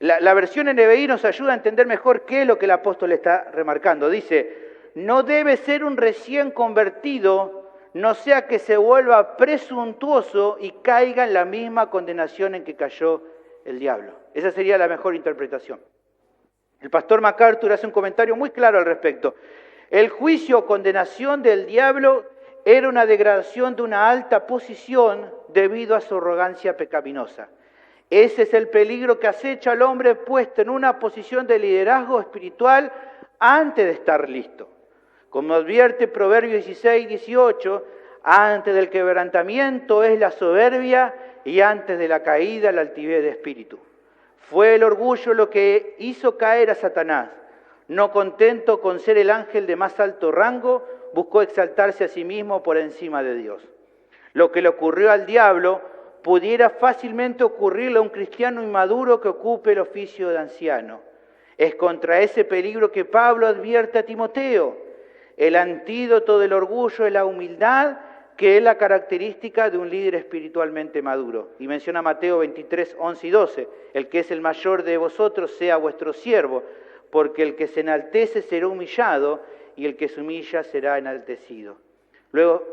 La versión NBI nos ayuda a entender mejor qué es lo que el apóstol está remarcando. Dice, no debe ser un recién convertido, no sea que se vuelva presuntuoso y caiga en la misma condenación en que cayó el diablo. Esa sería la mejor interpretación. El pastor MacArthur hace un comentario muy claro al respecto. El juicio o condenación del diablo era una degradación de una alta posición debido a su arrogancia pecaminosa. Ese es el peligro que acecha al hombre puesto en una posición de liderazgo espiritual antes de estar listo. Como advierte Proverbios 16:18, antes del quebrantamiento es la soberbia y antes de la caída la altivez de espíritu. Fue el orgullo lo que hizo caer a Satanás. No contento con ser el ángel de más alto rango, buscó exaltarse a sí mismo por encima de Dios. Lo que le ocurrió al diablo pudiera fácilmente ocurrirle a un cristiano inmaduro que ocupe el oficio de anciano. Es contra ese peligro que Pablo advierte a Timoteo. El antídoto del orgullo es la humildad, que es la característica de un líder espiritualmente maduro. Y menciona Mateo 23:11-12, el que es el mayor de vosotros sea vuestro siervo, porque el que se enaltece será humillado y el que se humilla será enaltecido. Luego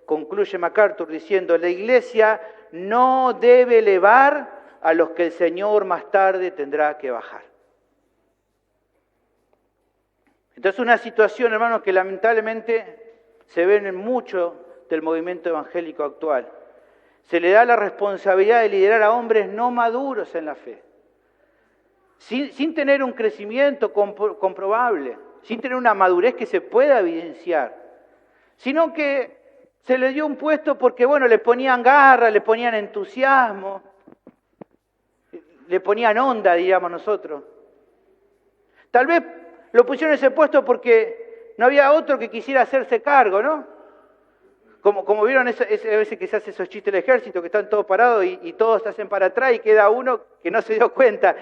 concluye MacArthur diciendo, la iglesia no debe elevar a los que el Señor más tarde tendrá que bajar. Entonces una situación, hermanos, que lamentablemente se ve en mucho del movimiento evangélico actual. Se le da la responsabilidad de liderar a hombres no maduros en la fe, sin tener un crecimiento comprobable, sin tener una madurez que se pueda evidenciar, sino que se le dio un puesto porque, bueno, le ponían garra, le ponían entusiasmo, le ponían onda, diríamos nosotros. Tal vez lo pusieron en ese puesto porque no había otro que quisiera hacerse cargo, ¿no? Como vieron a veces que se hace esos chistes del ejército, que están todos parados y todos se hacen para atrás y queda uno que no se dio cuenta.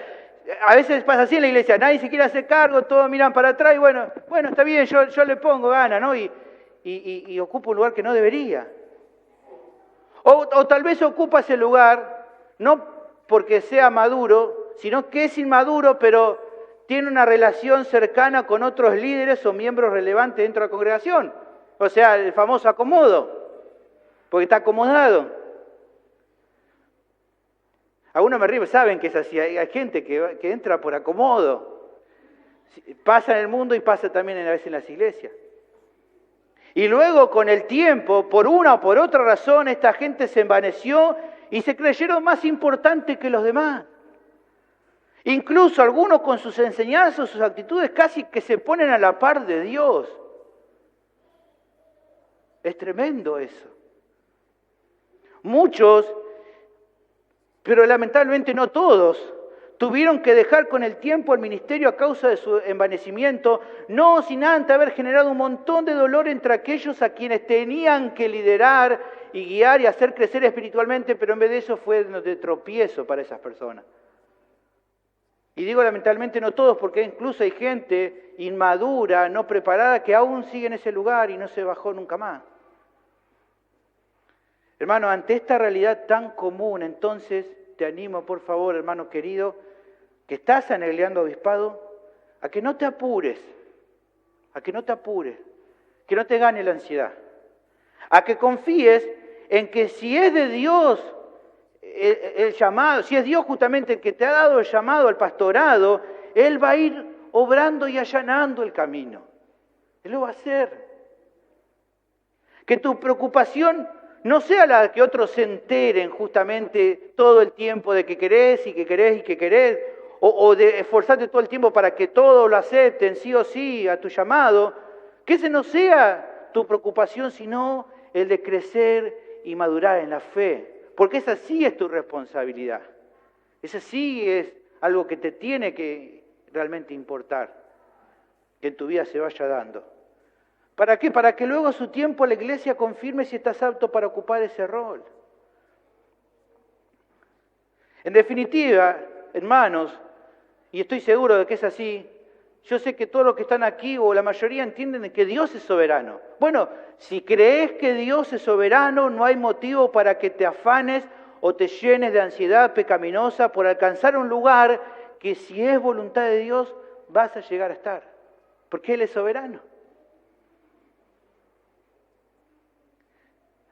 A veces pasa así en la iglesia, nadie se quiere hacer cargo, todos miran para atrás y bueno, está bien, yo le pongo ganas, ¿no? Y ocupa un lugar que no debería. O tal vez ocupa ese lugar, no porque sea maduro, sino que es inmaduro, pero tiene una relación cercana con otros líderes o miembros relevantes dentro de la congregación. O sea, el famoso acomodo, porque está acomodado. Algunos me ríen, saben que es así, hay gente que entra por acomodo. Pasa en el mundo y pasa también a veces en las iglesias. Y luego con el tiempo, por una o por otra razón, esta gente se envaneció y se creyeron más importantes que los demás. Incluso algunos con sus enseñanzas, sus actitudes casi que se ponen a la par de Dios. Es tremendo eso. Muchos, pero lamentablemente no todos, tuvieron que dejar con el tiempo el ministerio a causa de su envanecimiento, no sin antes haber generado un montón de dolor entre aquellos a quienes tenían que liderar y guiar y hacer crecer espiritualmente, pero en vez de eso fue de tropiezo para esas personas. Y digo lamentablemente no todos, porque incluso hay gente inmadura, no preparada, que aún sigue en ese lugar y no se bajó nunca más. Hermano, ante esta realidad tan común, entonces te animo, por favor, hermano querido, que estás anhelando obispado, a que no te apures, que no te gane la ansiedad, a que confíes en que si es de Dios el llamado, si es Dios justamente el que te ha dado el llamado al pastorado, Él va a ir obrando y allanando el camino. Él lo va a hacer. Que tu preocupación no sea la de que otros se enteren justamente todo el tiempo de que querés y que querés y que querés, o de esforzarte todo el tiempo para que todos lo acepten sí o sí a tu llamado, que ese no sea tu preocupación, sino el de crecer y madurar en la fe. Porque esa sí es tu responsabilidad. Esa sí es algo que te tiene que realmente importar, que en tu vida se vaya dando. ¿Para qué? Para que luego a su tiempo la iglesia confirme si estás apto para ocupar ese rol. En definitiva, hermanos, y estoy seguro de que es así, yo sé que todos los que están aquí, o la mayoría, entienden que Dios es soberano. Bueno, si crees que Dios es soberano, no hay motivo para que te afanes o te llenes de ansiedad pecaminosa por alcanzar un lugar que, si es voluntad de Dios, vas a llegar a estar. Porque Él es soberano.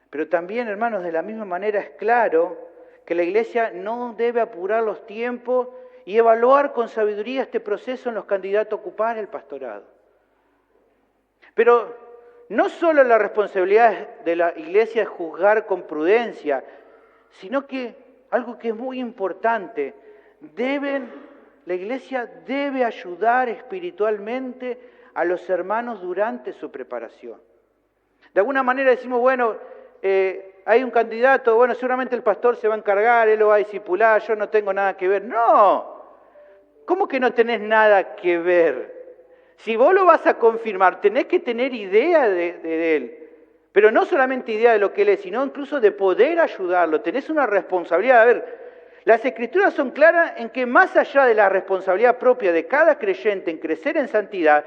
Pero también, hermanos, de la misma manera es claro que la iglesia no debe apurar los tiempos y evaluar con sabiduría este proceso en los candidatos a ocupar el pastorado. Pero no solo la responsabilidad de la iglesia es juzgar con prudencia, sino que algo que es muy importante, la iglesia debe ayudar espiritualmente a los hermanos durante su preparación. De alguna manera decimos, bueno, hay un candidato, bueno, seguramente el pastor se va a encargar, él lo va a discipular, yo no tengo nada que ver. ¡No! ¿Cómo que no tenés nada que ver? Si vos lo vas a confirmar, tenés que tener idea de él. Pero no solamente idea de lo que él es, sino incluso de poder ayudarlo. Tenés una responsabilidad. A ver, las Escrituras son claras en que más allá de la responsabilidad propia de cada creyente en crecer en santidad,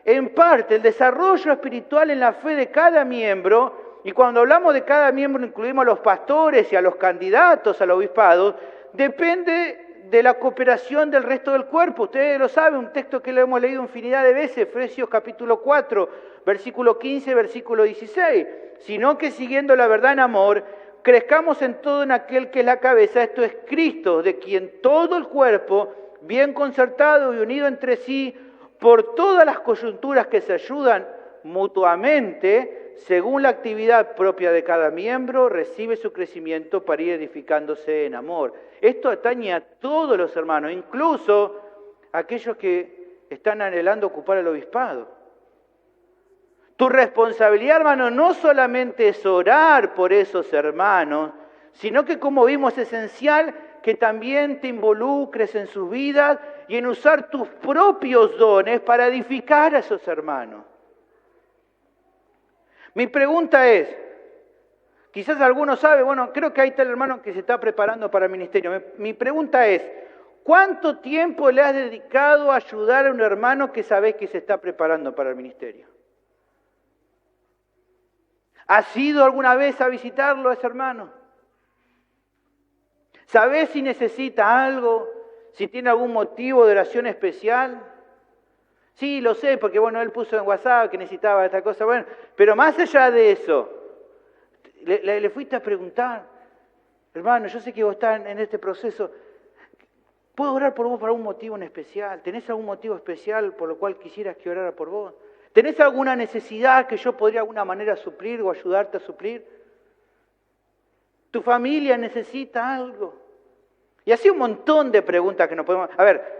en parte el desarrollo espiritual en la fe de cada miembro, y cuando hablamos de cada miembro incluimos a los pastores y a los candidatos al obispado, depende de la cooperación del resto del cuerpo. Ustedes lo saben, un texto que lo hemos leído infinidad de veces, Efesios capítulo 4, versículo 15, versículo 16. Sino que siguiendo la verdad en amor, crezcamos en todo en aquel que es la cabeza, esto es Cristo, de quien todo el cuerpo, bien concertado y unido entre sí, por todas las coyunturas que se ayudan mutuamente, según la actividad propia de cada miembro, recibe su crecimiento para ir edificándose en amor. Esto atañe a todos los hermanos, incluso a aquellos que están anhelando ocupar el obispado. Tu responsabilidad, hermano, no solamente es orar por esos hermanos, sino que, como vimos, es esencial que también te involucres en sus vidas y en usar tus propios dones para edificar a esos hermanos. Mi pregunta es, quizás algunos saben, bueno, creo que hay tal hermano que se está preparando para el ministerio. Mi pregunta es, ¿cuánto tiempo le has dedicado a ayudar a un hermano que sabés que se está preparando para el ministerio? ¿Has ido alguna vez a visitarlo a ese hermano? ¿Sabés si necesita algo? ¿Si tiene algún motivo de oración especial? Sí, lo sé, porque bueno, él puso en WhatsApp que necesitaba esta cosa. Bueno, pero más allá de eso, le fuiste a preguntar, hermano, yo sé que vos estás en este proceso, ¿puedo orar por vos por algún motivo en especial? ¿Tenés algún motivo especial por lo cual quisieras que orara por vos? ¿Tenés alguna necesidad que yo podría de alguna manera suplir o ayudarte a suplir? ¿Tu familia necesita algo? Y así un montón de preguntas que nos podemos... A ver,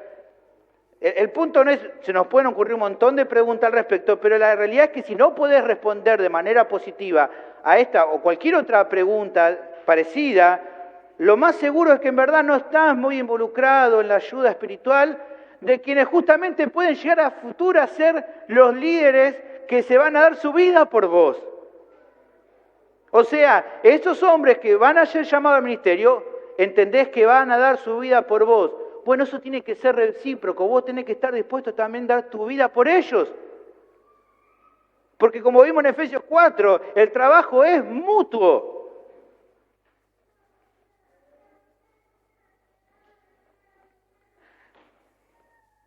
El punto no es, se nos pueden ocurrir un montón de preguntas al respecto, pero la realidad es que si no podés responder de manera positiva a esta o cualquier otra pregunta parecida, lo más seguro es que en verdad no estás muy involucrado en la ayuda espiritual de quienes justamente pueden llegar a futuro a ser los líderes que se van a dar su vida por vos. O sea, estos hombres que van a ser llamados al ministerio, entendés que van a dar su vida por vos. Bueno, eso tiene que ser recíproco, vos tenés que estar dispuesto también a dar tu vida por ellos. Porque como vimos en Efesios 4, el trabajo es mutuo.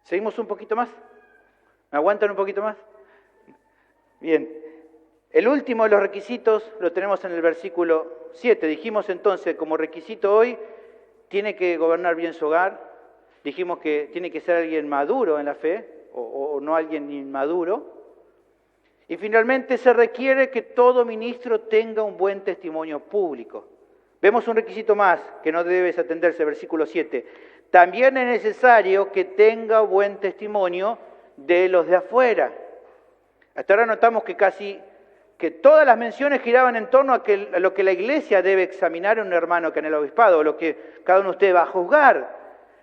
¿Seguimos un poquito más? ¿Me aguantan un poquito más? Bien. El último de los requisitos lo tenemos en el versículo 7. Dijimos entonces, como requisito hoy, tiene que gobernar bien su hogar. Dijimos que tiene que ser alguien maduro en la fe, o no alguien inmaduro. Y finalmente se requiere que todo ministro tenga un buen testimonio público. Vemos un requisito más que no debe desatenderse, versículo 7. También es necesario que tenga buen testimonio de los de afuera. Hasta ahora notamos que todas las menciones giraban en torno a lo que la iglesia debe examinar en un hermano que en el obispado, o lo que cada uno de ustedes va a juzgar.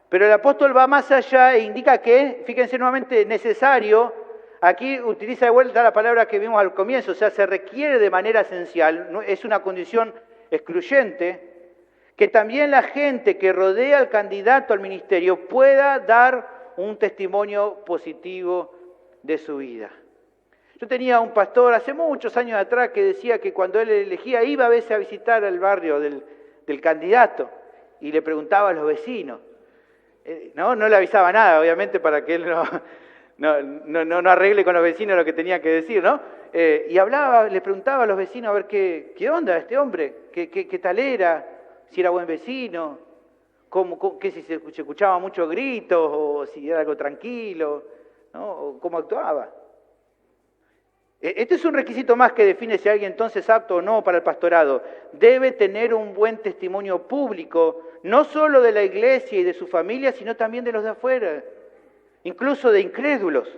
Pero el apóstol va más allá e indica que, fíjense nuevamente, necesario, aquí utiliza de vuelta la palabra que vimos al comienzo, o sea, se requiere de manera esencial, no, es una condición excluyente, que también la gente que rodea al candidato al ministerio pueda dar un testimonio positivo de su vida. Yo tenía un pastor hace muchos años atrás que decía que cuando él elegía iba a veces a visitar el barrio del candidato y le preguntaba a los vecinos. No le avisaba nada, obviamente, para que él no arregle con los vecinos lo que tenía que decir, ¿no? Y le preguntaba a los vecinos a ver qué onda este hombre, qué tal era, si era buen vecino, si se escuchaba muchos gritos o si era algo tranquilo, ¿no? O cómo actuaba. Este es un requisito más que define si alguien entonces es apto o no para el pastorado. Debe tener un buen testimonio público, no solo de la iglesia y de su familia, sino también de los de afuera, incluso de incrédulos.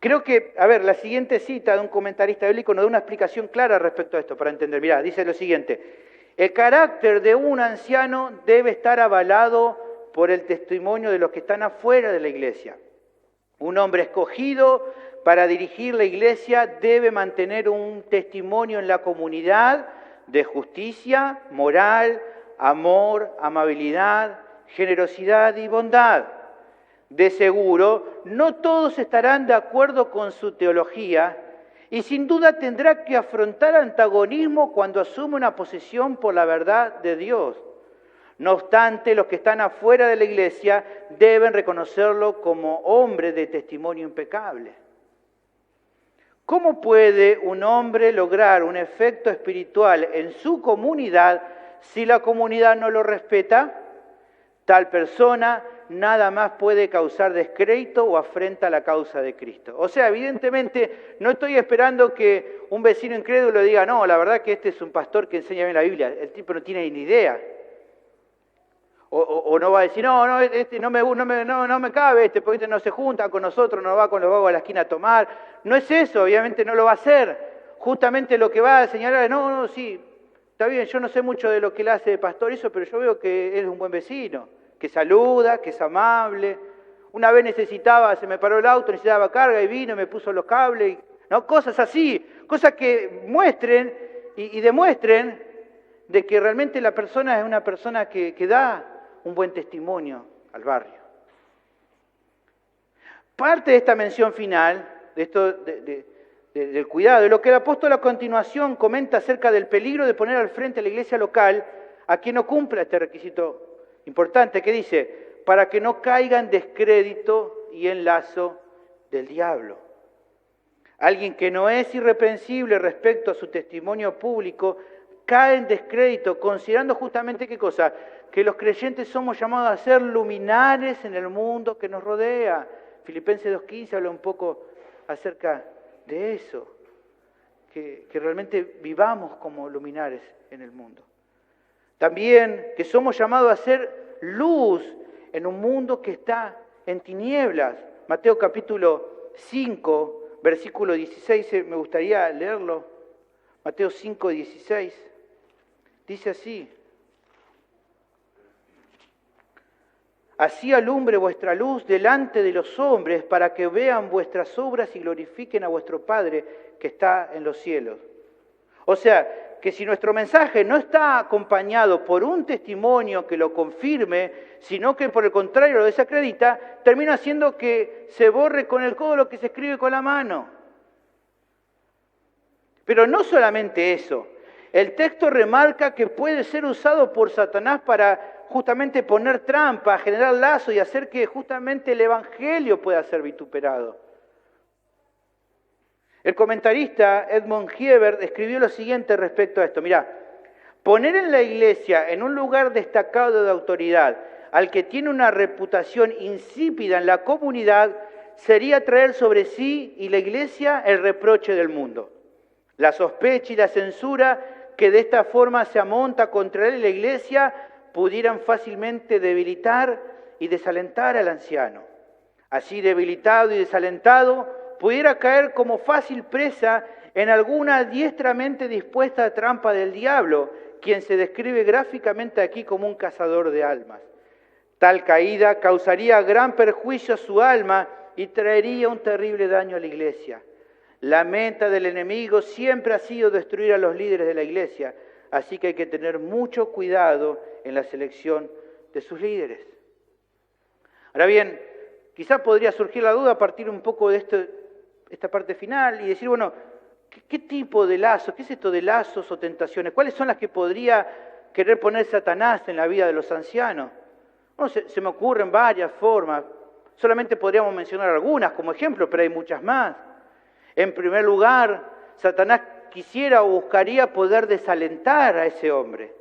Creo que, la siguiente cita de un comentarista bíblico nos da una explicación clara respecto a esto, para entender. Mirá, dice lo siguiente: el carácter de un anciano debe estar avalado por el testimonio de los que están afuera de la iglesia. Un hombre escogido para dirigir la iglesia debe mantener un testimonio en la comunidad de justicia, moral, amor, amabilidad, generosidad y bondad. De seguro, no todos estarán de acuerdo con su teología y sin duda tendrá que afrontar antagonismo cuando asume una posición por la verdad de Dios. No obstante, los que están afuera de la iglesia deben reconocerlo como hombre de testimonio impecable. ¿Cómo puede un hombre lograr un efecto espiritual en su comunidad si la comunidad no lo respeta? Tal persona nada más puede causar descrédito o afrenta a la causa de Cristo. O sea, evidentemente no estoy esperando que un vecino incrédulo diga, no, la verdad que este es un pastor que enseña bien la Biblia. El tipo no tiene ni idea. O no va a decir, no, este no me cabe, porque este no se junta con nosotros, no va con los vagos a la esquina a tomar. No es eso, obviamente no lo va a hacer. Justamente lo que va a señalar es, sí, está bien, yo no sé mucho de lo que él hace de pastor, pero yo veo que él es un buen vecino, que saluda, que es amable. Una vez se me paró el auto, necesitaba carga y vino y me puso los cables. ¿No? Cosas así, cosas que muestren y demuestren de que realmente la persona es una persona que da un buen testimonio al barrio. Parte de esta mención final, de esto del cuidado, de lo que el apóstol a continuación comenta acerca del peligro de poner al frente a la iglesia local a quien no cumpla este requisito importante, que dice, para que no caiga en descrédito y en lazo del diablo. Alguien que no es irreprensible respecto a su testimonio público cae en descrédito, considerando justamente ¿qué cosa? Que los creyentes somos llamados a ser luminares en el mundo que nos rodea. Filipenses 2:15 habla un poco acerca de eso, que realmente vivamos como luminares en el mundo. También que somos llamados a ser luz en un mundo que está en tinieblas. Mateo capítulo 5, versículo 16, me gustaría leerlo. Mateo 5, 16. Dice así: así alumbre vuestra luz delante de los hombres, para que vean vuestras obras y glorifiquen a vuestro Padre que está en los cielos. O sea, que si nuestro mensaje no está acompañado por un testimonio que lo confirme, sino que por el contrario lo desacredita, termina haciendo que se borre con el codo lo que se escribe con la mano. Pero no solamente eso. El texto remarca que puede ser usado por Satanás para justamente poner trampa, generar lazo y hacer que justamente el Evangelio pueda ser vituperado. El comentarista Edmund Hiebert escribió lo siguiente respecto a esto. Mirá, poner en la iglesia en un lugar destacado de autoridad al que tiene una reputación insípida en la comunidad sería traer sobre sí y la iglesia el reproche del mundo. La sospecha y la censura que de esta forma se amonta contra él y la iglesia pudieran fácilmente debilitar y desalentar al anciano. Así debilitado y desalentado, pudiera caer como fácil presa en alguna diestramente dispuesta trampa del diablo, quien se describe gráficamente aquí como un cazador de almas. Tal caída causaría gran perjuicio a su alma y traería un terrible daño a la iglesia. La meta del enemigo siempre ha sido destruir a los líderes de la iglesia, así que hay que tener mucho cuidado en la selección de sus líderes. Ahora bien, quizás podría surgir la duda a partir un poco de esta parte final y decir, bueno, ¿qué tipo de lazos? ¿Qué es esto de lazos o tentaciones? ¿Cuáles son las que podría querer poner Satanás en la vida de los ancianos? Bueno, se me ocurren varias formas. Solamente podríamos mencionar algunas como ejemplo, pero hay muchas más. En primer lugar, Satanás quisiera o buscaría poder desalentar a ese hombre.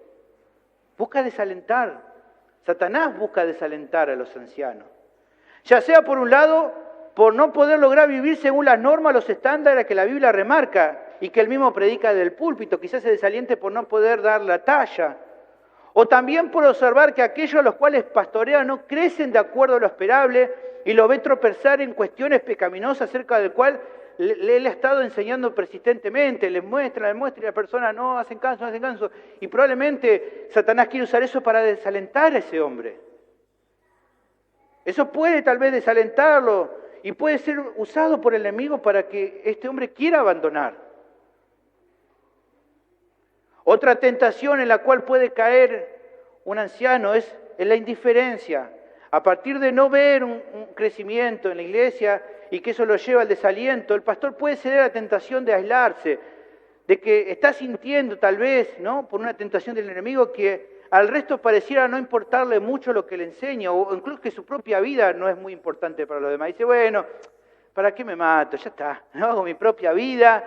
Busca desalentar. Satanás busca desalentar a los ancianos. Ya sea por un lado, por no poder lograr vivir según las normas, los estándares que la Biblia remarca y que él mismo predica del púlpito. Quizás se desaliente por no poder dar la talla. O también por observar que aquellos a los cuales pastorea no crecen de acuerdo a lo esperable y lo ve tropezar en cuestiones pecaminosas acerca del cual él ha estado enseñando persistentemente, les muestra y la persona no hacen caso. Y probablemente Satanás quiere usar eso para desalentar a ese hombre. Eso puede tal vez desalentarlo y puede ser usado por el enemigo para que este hombre quiera abandonar. Otra tentación en la cual puede caer un anciano es en la indiferencia. A partir de no ver un crecimiento en la iglesia y que eso lo lleva al desaliento, el pastor puede ceder a la tentación de aislarse, de que está sintiendo tal vez, ¿no?, por una tentación del enemigo, que al resto pareciera no importarle mucho lo que le enseña, o incluso que su propia vida no es muy importante para los demás. Dice, bueno, ¿para qué me mato? Ya está, no hago mi propia vida,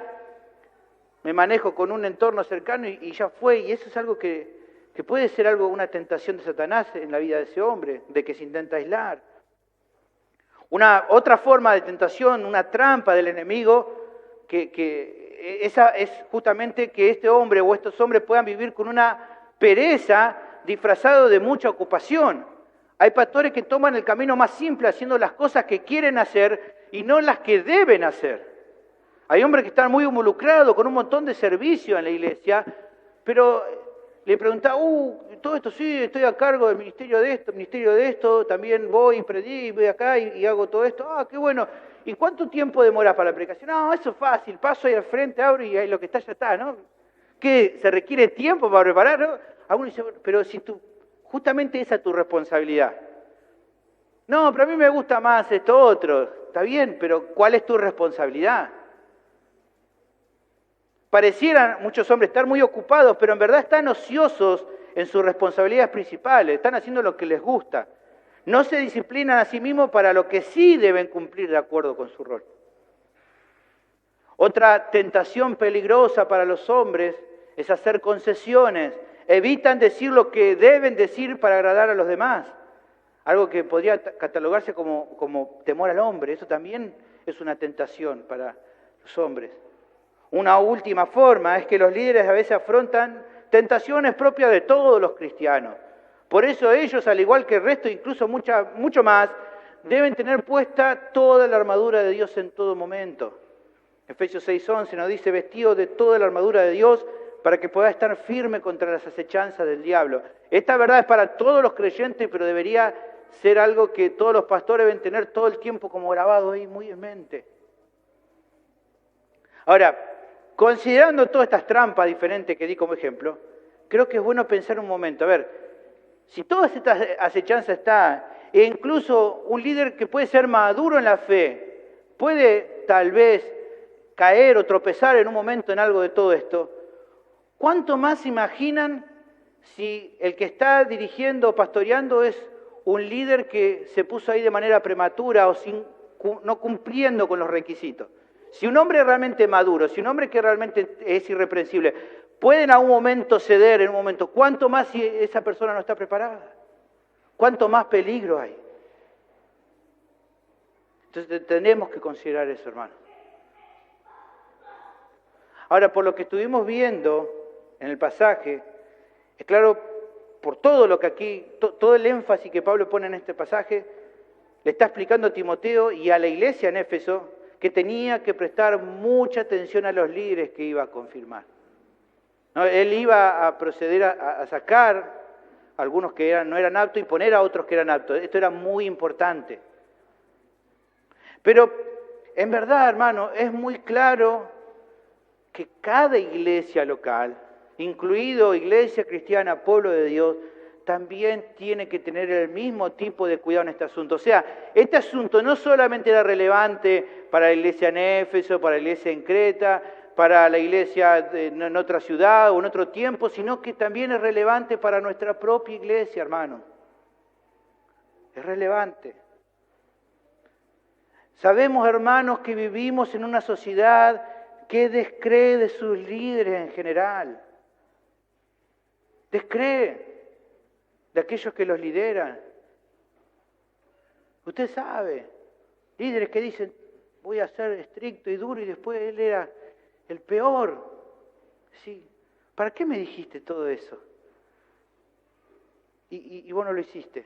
me manejo con un entorno cercano y ya fue. Y eso es algo que puede ser una tentación de Satanás en la vida de ese hombre, de que se intenta aislar. Otra forma de tentación, una trampa del enemigo, que esa es justamente que este hombre o estos hombres puedan vivir con una pereza disfrazado de mucha ocupación. Hay pastores que toman el camino más simple haciendo las cosas que quieren hacer y no las que deben hacer. Hay hombres que están muy involucrados con un montón de servicio en la iglesia, pero le preguntaba, todo esto sí, estoy a cargo del ministerio de esto, también voy y predico, voy acá y hago todo esto. Qué bueno. ¿Y cuánto tiempo demora para la predicación? No, eso es fácil, paso ahí al frente, abro y ahí lo que está ya está, ¿no? ¿Qué? ¿Se requiere tiempo para preparar? ¿No? Algunos dicen, pero si justamente esa es tu responsabilidad. No, pero a mí me gusta más esto otro. Está bien, pero ¿cuál es tu responsabilidad? Parecieran muchos hombres estar muy ocupados, pero en verdad están ociosos en sus responsabilidades principales, están haciendo lo que les gusta. No se disciplinan a sí mismos para lo que sí deben cumplir de acuerdo con su rol. Otra tentación peligrosa para los hombres es hacer concesiones. Evitan decir lo que deben decir para agradar a los demás. Algo que podría catalogarse como temor al hombre. Eso también es una tentación para los hombres. Una última forma es que los líderes a veces afrontan tentaciones propias de todos los cristianos. Por eso ellos, al igual que el resto, incluso mucho más, deben tener puesta toda la armadura de Dios en todo momento. Efesios 6:11 nos dice, vestidos de toda la armadura de Dios para que pueda estar firme contra las acechanzas del diablo. Esta verdad es para todos los creyentes, pero debería ser algo que todos los pastores deben tener todo el tiempo como grabado ahí muy en mente. Ahora, considerando todas estas trampas diferentes que di como ejemplo, creo que es bueno pensar un momento, a ver, si todas estas acechanzas están, e incluso un líder que puede ser maduro en la fe, puede tal vez caer o tropezar en un momento en algo de todo esto, ¿cuánto más imaginan si el que está dirigiendo o pastoreando es un líder que se puso ahí de manera prematura o no cumpliendo con los requisitos? Si un hombre realmente maduro, si un hombre que realmente es irreprensible, puede en algún momento ceder, en un momento, ¿cuánto más si esa persona no está preparada? ¿Cuánto más peligro hay? Entonces tenemos que considerar eso, hermano. Ahora, por lo que estuvimos viendo en el pasaje, es claro, por todo lo que aquí, todo el énfasis que Pablo pone en este pasaje, le está explicando a Timoteo y a la iglesia en Éfeso que tenía que prestar mucha atención a los líderes que iba a confirmar. ¿No? Él iba a proceder a sacar a algunos que no eran aptos y poner a otros que eran aptos. Esto era muy importante. Pero en verdad, hermano, es muy claro que cada iglesia local, incluido Iglesia Cristiana, Pueblo de Dios, también tiene que tener el mismo tipo de cuidado en este asunto. O sea, este asunto no solamente era relevante para la iglesia en Éfeso, para la iglesia en Creta, para la iglesia en otra ciudad o en otro tiempo, sino que también es relevante para nuestra propia iglesia, hermano. Es relevante. Sabemos, hermanos, que vivimos en una sociedad que descree de sus líderes en general. Descree de aquellos que los lideran. Usted sabe, líderes que dicen, voy a ser estricto y duro, y después él era el peor. Sí. ¿Para qué me dijiste todo eso? Y vos no lo hiciste.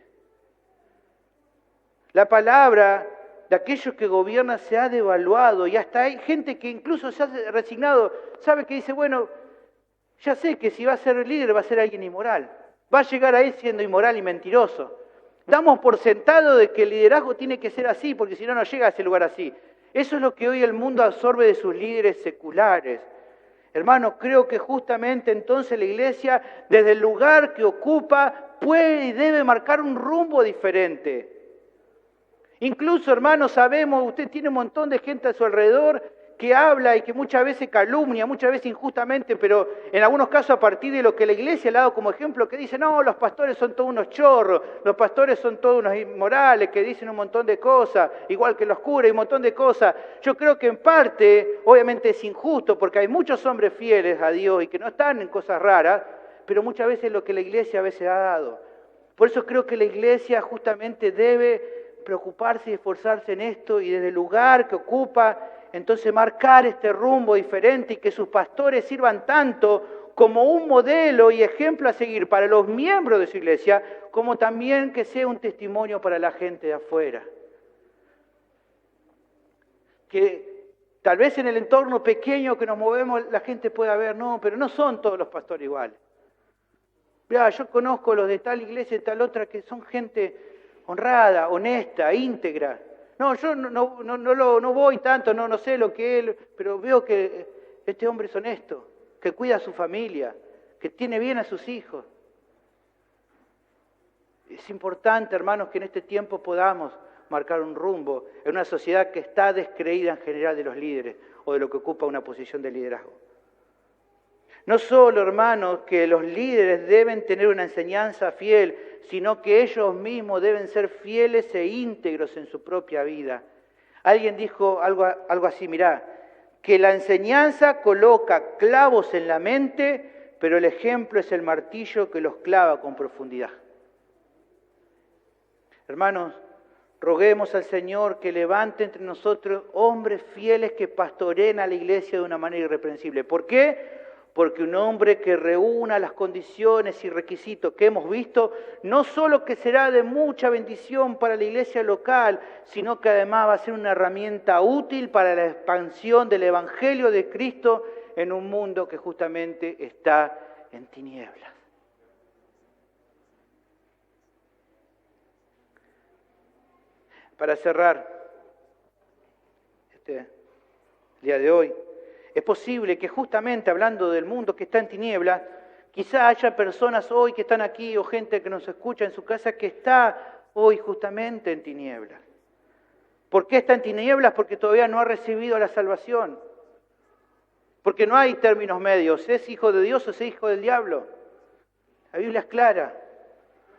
La palabra de aquellos que gobiernan se ha devaluado, y hasta hay gente que incluso se ha resignado, sabe que dice, bueno, ya sé que si va a ser líder va a ser alguien inmoral. Va a llegar ahí siendo inmoral y mentiroso. Damos por sentado de que el liderazgo tiene que ser así, porque si no, no llega a ese lugar así. Eso es lo que hoy el mundo absorbe de sus líderes seculares. Hermano, creo que justamente entonces la iglesia, desde el lugar que ocupa, puede y debe marcar un rumbo diferente. Incluso, hermano, sabemos, usted tiene un montón de gente a su alrededor que habla y que muchas veces calumnia, muchas veces injustamente, pero en algunos casos a partir de lo que la iglesia le ha dado como ejemplo, que dice, no, los pastores son todos unos chorros, los pastores son todos unos inmorales, que dicen un montón de cosas, igual que los curas y un montón de cosas. Yo creo que en parte, obviamente es injusto, porque hay muchos hombres fieles a Dios y que no están en cosas raras, pero muchas veces es lo que la iglesia a veces ha dado. Por eso creo que la iglesia justamente debe preocuparse y esforzarse en esto, y desde el lugar que ocupa, entonces marcar este rumbo diferente, y que sus pastores sirvan tanto como un modelo y ejemplo a seguir para los miembros de su iglesia, como también que sea un testimonio para la gente de afuera. Que tal vez en el entorno pequeño que nos movemos la gente pueda ver, no, pero no son todos los pastores iguales. Mirá, yo conozco los de tal iglesia y tal otra que son gente honrada, honesta, íntegra. No, yo no voy tanto, no sé lo que él, pero veo que este hombre es honesto, que cuida a su familia, que tiene bien a sus hijos. Es importante, hermanos, que en este tiempo podamos marcar un rumbo en una sociedad que está descreída en general de los líderes o de lo que ocupa una posición de liderazgo. No solo, hermanos, que los líderes deben tener una enseñanza fiel, sino que ellos mismos deben ser fieles e íntegros en su propia vida. Alguien dijo algo así, mirá, que la enseñanza coloca clavos en la mente, pero el ejemplo es el martillo que los clava con profundidad. Hermanos, roguemos al Señor que levante entre nosotros hombres fieles que pastoreen a la iglesia de una manera irreprensible. ¿Por qué? Porque un hombre que reúna las condiciones y requisitos que hemos visto, no solo que será de mucha bendición para la iglesia local, sino que además va a ser una herramienta útil para la expansión del Evangelio de Cristo en un mundo que justamente está en tinieblas. Para cerrar este día de hoy, es posible que justamente hablando del mundo que está en tinieblas, quizá haya personas hoy que están aquí o gente que nos escucha en su casa que está hoy justamente en tinieblas. ¿Por qué está en tinieblas? Porque todavía no ha recibido la salvación. Porque no hay términos medios. ¿Es hijo de Dios o es hijo del diablo? La Biblia es clara.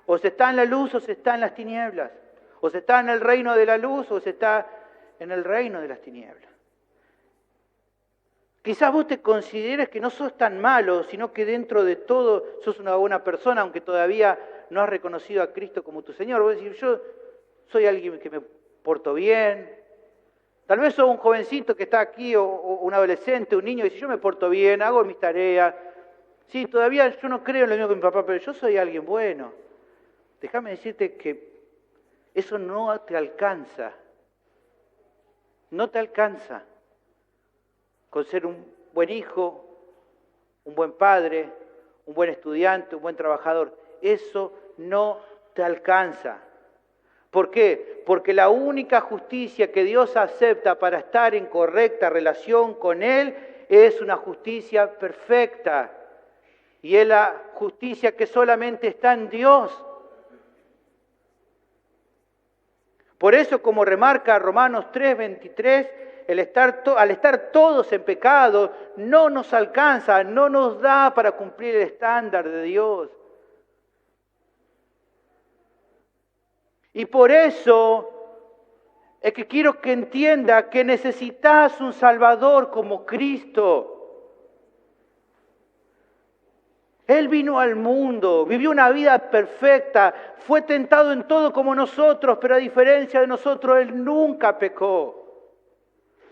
O se está en la luz o se está en las tinieblas. O se está en el reino de la luz o se está en el reino de las tinieblas. Quizás vos te consideres que no sos tan malo, sino que dentro de todo sos una buena persona, aunque todavía no has reconocido a Cristo como tu Señor. Vos decís, yo soy alguien que me porto bien. Tal vez sos un jovencito que está aquí, o un adolescente, un niño, y dice, yo me porto bien, hago mis tareas. Sí, todavía yo no creo en lo mismo que mi papá, pero yo soy alguien bueno. Déjame decirte que eso no te alcanza. No te alcanza con ser un buen hijo, un buen padre, un buen estudiante, un buen trabajador. Eso no te alcanza. ¿Por qué? Porque la única justicia que Dios acepta para estar en correcta relación con Él es una justicia perfecta. Y es la justicia que solamente está en Dios. Por eso, como remarca Romanos 3:23, al estar todos en pecado, no nos alcanza, no nos da para cumplir el estándar de Dios. Y por eso es que quiero que entienda que necesitas un Salvador como Cristo. Él vino al mundo, vivió una vida perfecta, fue tentado en todo como nosotros, pero a diferencia de nosotros, Él nunca pecó.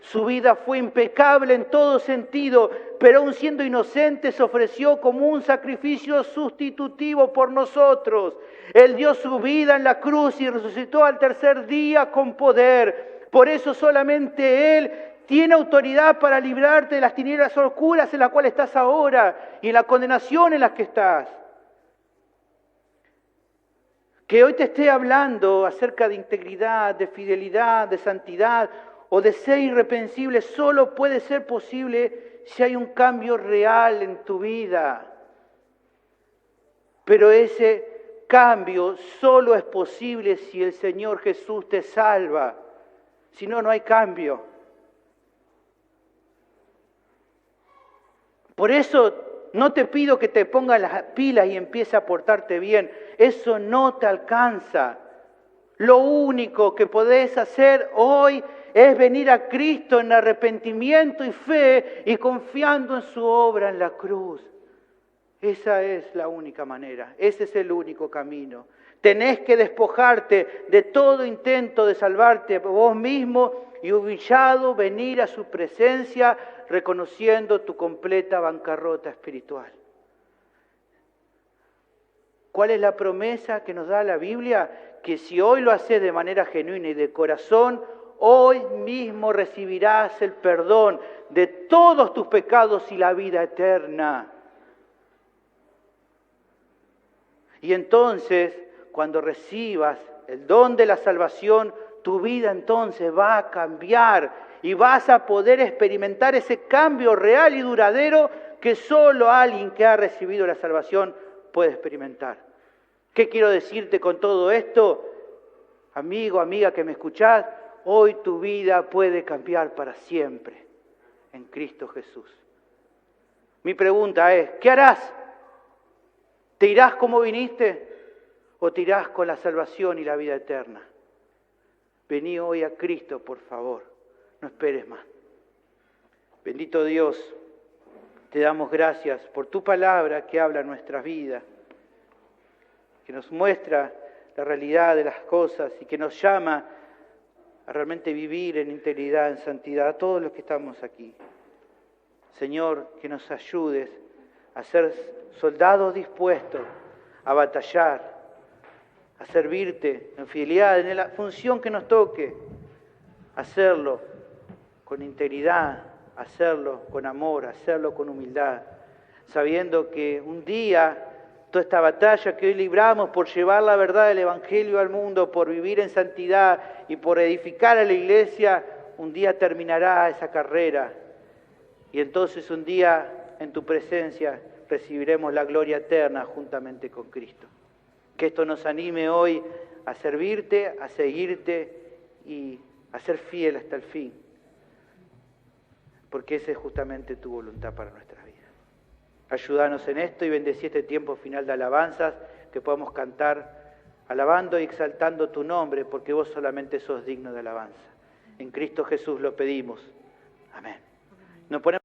Su vida fue impecable en todo sentido, pero aun siendo inocente se ofreció como un sacrificio sustitutivo por nosotros. Él dio su vida en la cruz y resucitó al tercer día con poder. Por eso solamente Él tiene autoridad para librarte de las tinieblas oscuras en las cuales estás ahora y en la condenación en la que estás. Que hoy te esté hablando acerca de integridad, de fidelidad, de santidad o de ser irreprensible, solo puede ser posible si hay un cambio real en tu vida. Pero ese cambio solo es posible si el Señor Jesús te salva. Si no, no hay cambio. Por eso no te pido que te pongas las pilas y empieces a portarte bien. Eso no te alcanza. Lo único que podés hacer hoy es venir a Cristo en arrepentimiento y fe y confiando en su obra en la cruz. Esa es la única manera, ese es el único camino. Tenés que despojarte de todo intento de salvarte vos mismo y humillado venir a su presencia reconociendo tu completa bancarrota espiritual. ¿Cuál es la promesa que nos da la Biblia? Que si hoy lo haces de manera genuina y de corazón, hoy mismo recibirás el perdón de todos tus pecados y la vida eterna. Y entonces, cuando recibas el don de la salvación, tu vida entonces va a cambiar y vas a poder experimentar ese cambio real y duradero que solo alguien que ha recibido la salvación puede experimentar. ¿Qué quiero decirte con todo esto? Amigo, amiga que me escuchás, hoy tu vida puede cambiar para siempre en Cristo Jesús. Mi pregunta es, ¿qué harás? ¿Te irás como viniste o te irás con la salvación y la vida eterna? Vení hoy a Cristo, por favor, no esperes más. Bendito Dios, te damos gracias por tu palabra que habla en nuestras vidas, que nos muestra la realidad de las cosas y que nos llama a realmente vivir en integridad, en santidad, a todos los que estamos aquí. Señor, que nos ayudes a ser soldados dispuestos a batallar, a servirte en fidelidad, en la función que nos toque, hacerlo con integridad, hacerlo con amor, hacerlo con humildad, sabiendo que un día toda esta batalla que hoy libramos por llevar la verdad del Evangelio al mundo, por vivir en santidad y por edificar a la iglesia, un día terminará esa carrera. Y entonces un día en tu presencia recibiremos la gloria eterna juntamente con Cristo. Que esto nos anime hoy a servirte, a seguirte y a ser fiel hasta el fin. Porque esa es justamente tu voluntad para nuestras vidas. Ayúdanos en esto y bendecí este tiempo final de alabanzas, que podamos cantar alabando y exaltando tu nombre, porque vos solamente sos digno de alabanza. En Cristo Jesús lo pedimos. Amén. Nos ponemos